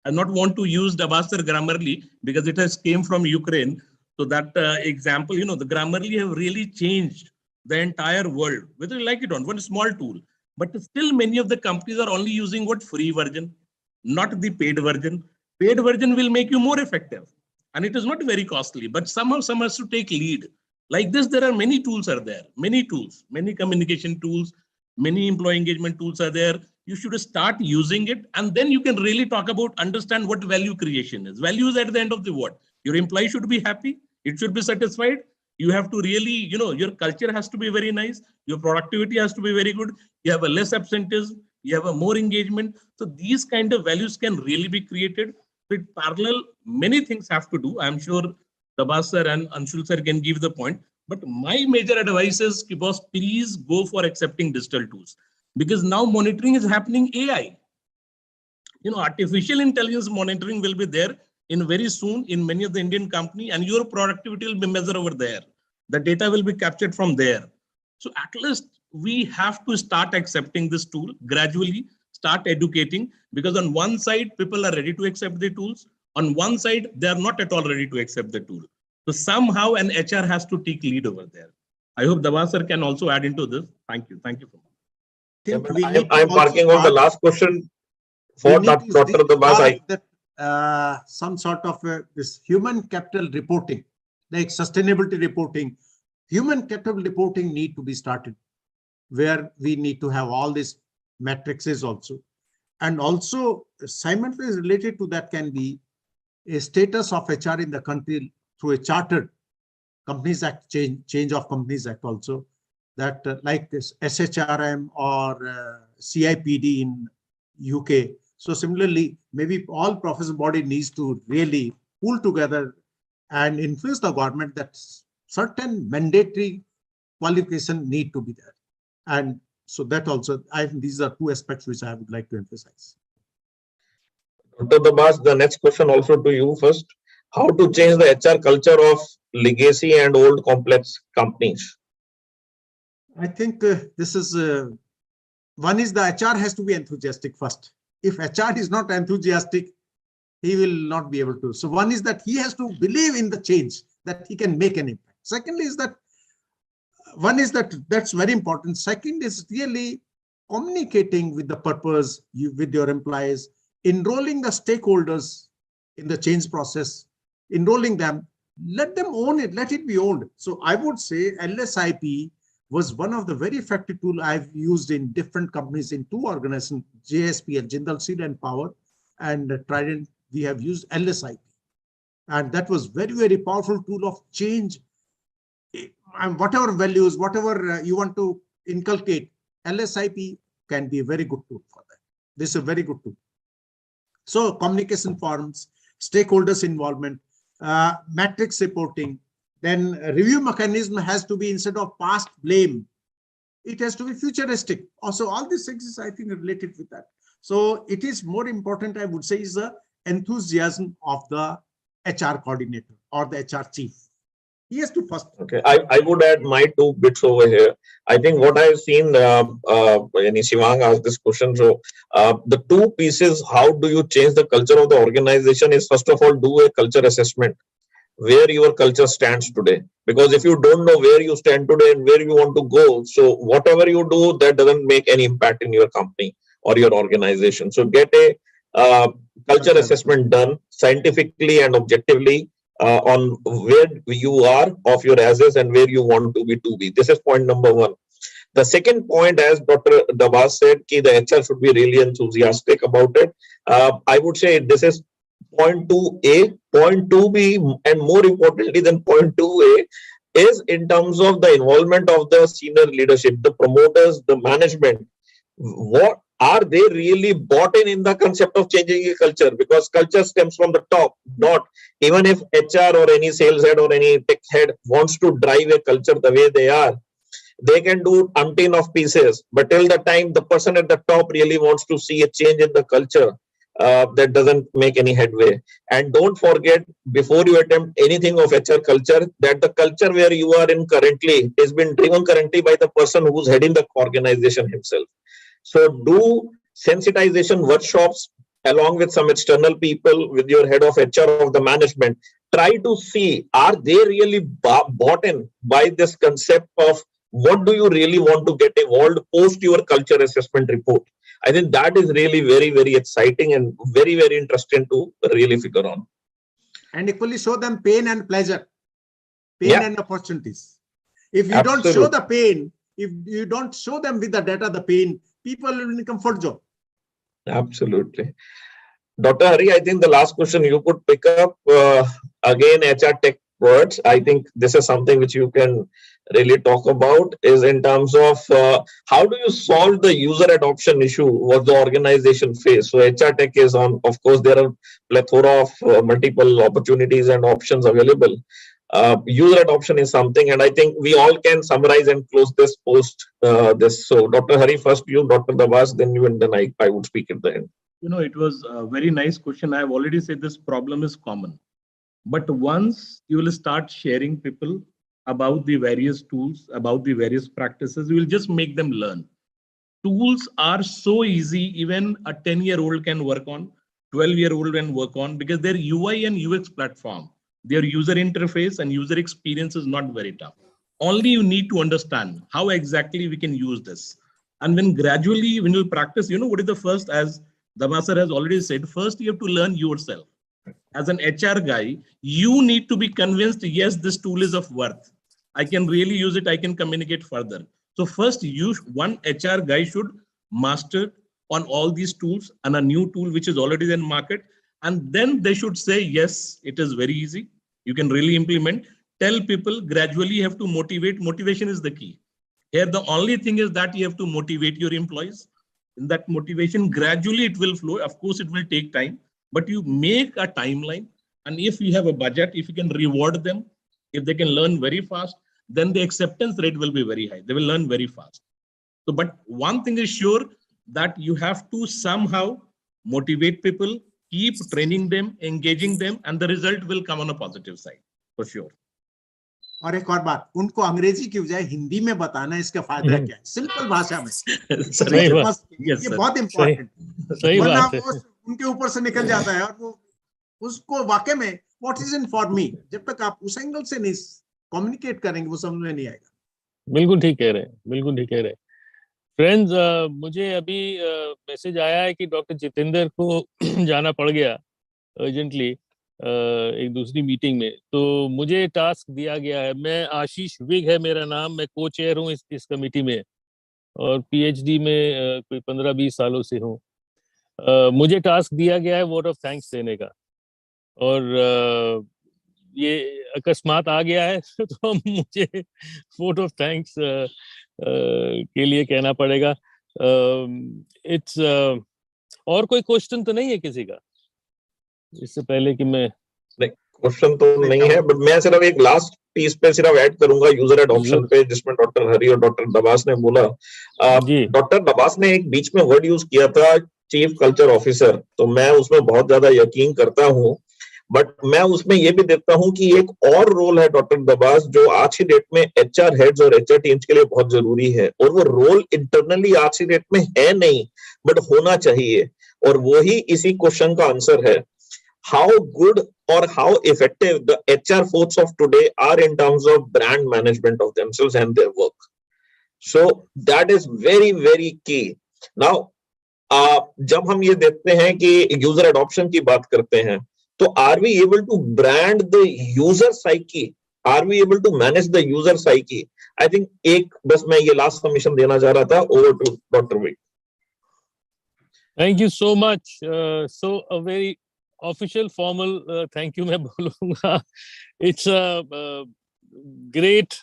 I not want to use Dabasar Grammarly because it has came from Ukraine. So that example, the Grammarly have really changed the entire world, whether you like it or not, one small tool. But still many of the companies are only using what free version, not the paid version. Paid version will make you more effective. And it is not very costly, but somehow some has to take lead. Like this, there are many tools are there, many tools, many communication tools, many employee engagement tools are there. You should start using it. And then you can really talk about, understand what value creation is. Value is at the end of the what? Your employee should be happy. It should be satisfied. You have to really, your culture has to be very nice. Your productivity has to be very good. You have a less absenteeism. You have a more engagement. So these kind of values can really be created. With parallel, many things have to do. I'm sure Dabas sir and Anshul sir can give the point. But my major advice is, boss, please go for accepting digital tools. Because now monitoring is happening AI. Artificial intelligence monitoring will be there in very soon in many of the Indian company, and your productivity will be measured over there. The data will be captured from there. So at least we have to start accepting this tool gradually, start educating, because on one side, people are ready to accept the tools. On one side, they are not at all ready to accept the tool. So somehow an HR has to take lead over there. I hope Dabas sir can also add into this. Thank you. Thank you. I'm parking on the last question for Dr. Dabas. Some sort of this human capital reporting, like sustainability reporting, human capital reporting need to be started, where we need to have all these matrices also. And also simultaneously related to that can be a status of HR in the country through a chartered Companies Act, change of Companies Act also, that like this SHRM or CIPD in UK. So similarly, maybe all professional body needs to really pull together and influence the government that certain mandatory qualification need to be there. And so that also, I think these are two aspects which I would like to emphasize. Dr. Dabas, the next question also to you first. How to change the HR culture of legacy and old complex companies? I think this is, one is the HR has to be enthusiastic first. If HR is not enthusiastic, he will not be able to. So one is that he has to believe in the change, that he can make an impact. Secondly is that, one is that that's very important. Second is really communicating with the purpose, with your employees, enrolling the stakeholders in the change process, enrolling them, let them own it, let it be owned. So I would say LSIP was one of the very effective tools I've used in different companies in two organizations, JSPL, Jindal Steel and Power, and Trident, we have used LSIP. And that was very, very powerful tool of change. And whatever values, whatever you want to inculcate, LSIP can be a very good tool for that. This is a very good tool. So communication forums, stakeholders involvement, matrix reporting, then review mechanism has to be, instead of past blame, it has to be futuristic. Also, all these things I think are related with that. So it is more important, I would say, is the enthusiasm of the HR coordinator or the HR chief. He has to first. Okay, I would add my 2 bits over here. I think what I've seen, Shivang asked this question. So the 2 pieces, how do you change the culture of the organization is, first of all, do a culture assessment, where your culture stands today. Because if you don't know where you stand today and where you want to go, so whatever you do, that doesn't make any impact in your company or your organization. So get a culture assessment done scientifically and objectively on where you are of your assets and where you want to be. This is point number 1. The second point, as Dr. Dabas said, the HR should be really enthusiastic about it. I would say this is point 2A, point 2B, and more importantly than point 2A is in terms of the involvement of the senior leadership, the promoters, the management. What are they really bought in the concept of changing a culture? Because culture stems from the top, not even if HR or any sales head or any tech head wants to drive a culture the way they are, they can do umpteen of pieces, but till the time the person at the top really wants to see a change in the culture, that doesn't make any headway. And don't forget, before you attempt anything of HR culture, that the culture where you are in currently is been driven currently by the person who's heading the organization himself. So do sensitization workshops along with some external people, with your head of HR of the management. Try to see, are they really bought in by this concept of what do you really want to get evolved post your culture assessment report? I think that is really very, very exciting and very, very interesting to really figure on. And equally show them pain and pleasure, pain Yeah. and opportunities. If you Absolutely. don't show the pain, if you don't show them with the data, the pain, people will be in comfort zone. Absolutely. Dr. Hari, I think the last question you could pick up, again, HR tech words. I think this is something which you can really talk about, is in terms of how do you solve the user adoption issue what the organization face. So HR tech is on, of course, there are plethora of multiple opportunities and options available. User adoption is something, and I think we all can summarize and close this post this. So Dr. Hari, first you, Dr. Dabas, then you, and then I would speak at the end. It was a very nice question. I've already said this problem is common. But once you will start sharing people about the various tools, about the various practices, you will just make them learn. Tools are so easy, even a 10-year-old can work on, 12-year-old can work on, because their UI and UX platform, their user interface and user experience is not very tough. Only you need to understand how exactly we can use this. And when gradually, when you practice, what is the first, as Dabasar has already said, first you have to learn yourself. As an HR guy, you need to be convinced, yes, this tool is of worth. I can really use it. I can communicate further. So first, one HR guy should master on all these tools and a new tool which is already in market. And then they should say, yes, it is very easy. You can really implement. Tell people gradually you have to motivate. Motivation is the key. Here, the only thing is that you have to motivate your employees. In that motivation, gradually it will flow. Of course, it will take time. But you make a timeline, and if you have a budget, if you can reward them, if they can learn very fast, then the acceptance rate will be very high. They will learn very fast. So, but one thing is sure, that you have to somehow motivate people, keep training them, engaging them, and the result will come on a positive side, for sure. और एक और बात, उनको अंग्रेजी की बजाय हिंदी में बताना इसका फायदा क्या है, सिंपल भाषा में। सही बात, ये बहुत इंपॉर्टेंट, सही वरना बात है। वो उनके ऊपर से निकल जाता है और वो उसको वाकई में what is in for me, जब तक आप उस एंगल से नहीं कम्युनिकेट करेंगे वो समझ में नहीं आएगा। बिल्कुल ठीक कह रहे हैं, बिल्कुल ठीक कह रहे हैं। फ्रेंड्स, मुझे अभी मैसेज आया है कि डॉक्टर जितेंद्र को जाना पड़ गया अर्जेंटली एक दूसरी मीटिंग में, तो मुझे टास्क दिया गया है। मैं आशीष विग है मेरा नाम, मैं को चेयर हूँ इस कमेटी में, और पीएचडी में कोई 15-20 सालों से हूँ। मुझे टास्क दिया गया है वोट ऑफ थैंक्स देने का, और ये अकस्मात आ गया है तो मुझे वोट ऑफ थैंक्स के लिए कहना पड़ेगा। इट्स और कोई क्वेश्चन तो नहीं है किसी का इससे पहले कि मैं? नहीं, क्वेश्चन तो नहीं है, बट मैं सिर्फ एक लास्ट पीस पे सिर्फ ऐड करूंगा यूजर एडॉप्शन पे, जिसमें डॉक्टर हरी और डॉक्टर दबास ने बोला। डॉक्टर दबास ने एक बीच में वर्ड यूज किया था, चीफ कल्चर ऑफिसर, तो मैं उसमें बहुत ज्यादा यकीन करता हूँ, बट मैं उसमें ये भी देखता हूँ कि एक और रोल है डॉक्टर दबास, जो आज की डेट में एचआर हेड्स और एचआर टीम्स के लिए बहुत जरूरी है, और वो रोल इंटरनली आज की डेट में है नहीं, बट होना चाहिए, और वो ही इसी क्वेश्चन का आंसर है। How good or how effective the HR folks of today are in terms of brand management of themselves and their work. So that is very, very key. Now, जब हम ये देखते हैं कि यूजर एडॉप्शन की बात करते हैं, तो are we able to brand the user psyche? Are we able to manage the user psyche? I think एक बस मैं ये लास्ट सबमिशन देना चाह रहा था। Over to Dr. Vic. Thank you so much. So a very official formal thank you मैं बोलूंगा. It's a great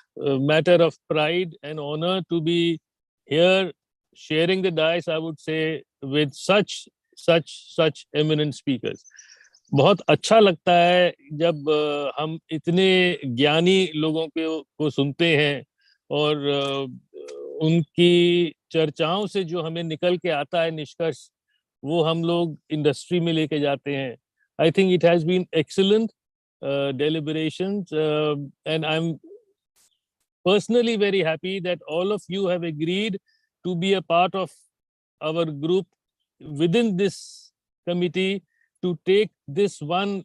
matter of pride and honor to be here sharing the dais, I would say, with such eminent speakers. बहुत अच्छा लगता है जब हम इतने ज्ञानी लोगों को सुनते हैं और उनकी चर्चाओं से जो हमें निकल के आता है निष्कर्ष, वो हम लोग इंडस्ट्री में लेके जाते हैं. I think it has been excellent deliberations, and I'm personally very happy that all of you have agreed to be a part of our group within this committee to take this one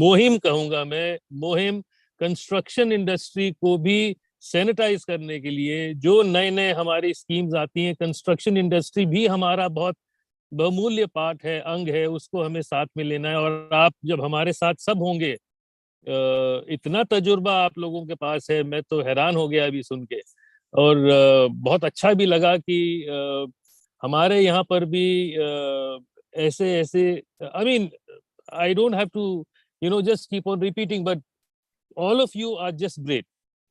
मुहिम कहूंगा मैं, मुहिम construction industry को भी sanitise करने के लिए. जो नए नए हमारी स्कीम्स आती हैं, कंस्ट्रक्शन इंडस्ट्री भी हमारा बहुत बहुमूल्य पार्ट है, अंग है, उसको हमें साथ में लेना है. और आप जब हमारे साथ सब होंगे, इतना तजुर्बा आप लोगों के पास है, मैं तो हैरान हो गया अभी सुन के. और बहुत अच्छा भी लगा कि हमारे यहाँ पर भी ऐसे ऐसे, I mean, I don't have to, just keep on repeating, but all of you are just great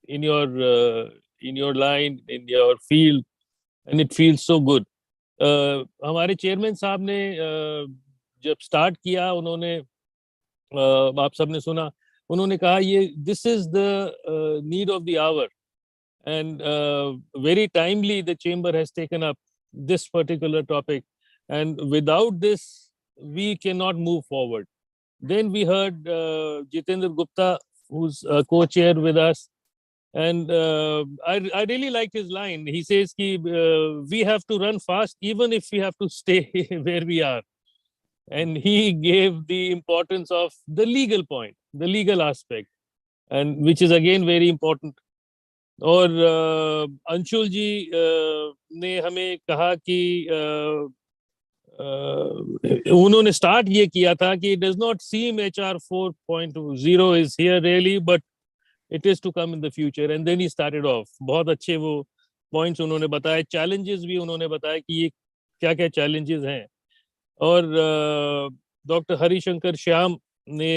in your line, in your field, and it feels so good. हमारे चेयरमैन साहब ने जब स्टार्ट किया, उन्होंने आप सबने सुना, उन्होंने कहा ये this is the need of the hour, and very timely the chamber has taken up this particular topic, and without this we cannot move forward. Then we heard Jitendra Gupta, who's co-chair with us, and I really liked his line. He says ki, we have to run fast even if we have to stay where we are. And he gave the importance of the legal point, the legal aspect, and which is again very important. और अंशुल जी ने हमें कहा कि उन्होंने start ये किया था कि does not seem HR 4.0 is here really, but it is to come in the future. And then he started off. बहुत अच्छे वो पॉइंट्स उन्होंने बताए, चैलेंजेस भी उन्होंने बताया कि ये क्या क्या चैलेंजेस हैं. और डॉक्टर हरिशंकर श्याम ने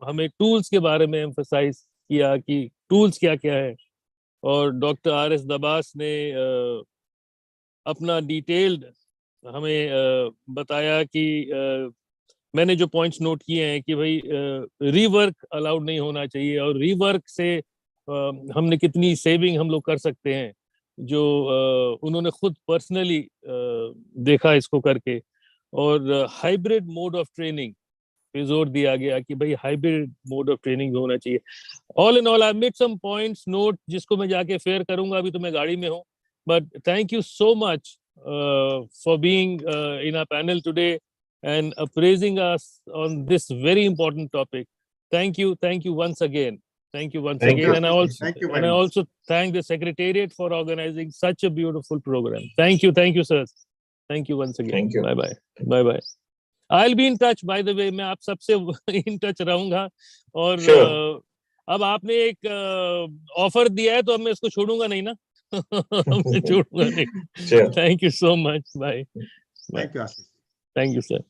हमें टूल्स के बारे में एम्फसाइज किया कि टूल्स क्या क्या है. और डॉक्टर RS दबास ने अपना डिटेल्ड हमें बताया कि मैंने जो पॉइंट्स नोट किए हैं कि भाई रीवर्क अलाउड नहीं होना चाहिए, और रीवर्क से हमने कितनी सेविंग हम लोग कर सकते हैं, जो उन्होंने खुद पर्सनली देखा इसको करके. और हाइब्रिड मोड ऑफ ट्रेनिंग पे जोर दिया गया कि भाई हाइब्रिड मोड ऑफ ट्रेनिंग होना चाहिए. All in all I made some points note, जिसको मैं जाके शेयर करूंगा. अभी तो मैं गाड़ी में हूँ, but thank you so much for being in our panel today and appraising us on this very important topic. Thank you once again. Thank you once Thank again. you. And Thank you very much. also thank the Secretariat for organizing such a beautiful program. Thank you, sir. Thank you once again. Thank you. Bye bye. I'll be in touch, by the way. मैं आप सबसे in touch रहूंगा. और Sure. अब आपने एक offer दिया है, तो अब मैं इसको छोड़ूंगा नहीं ना. मैं छोड़ूंगा नहीं. Sure. Thank you so much. Bye. Thank you, Ashish. Thank you, sir.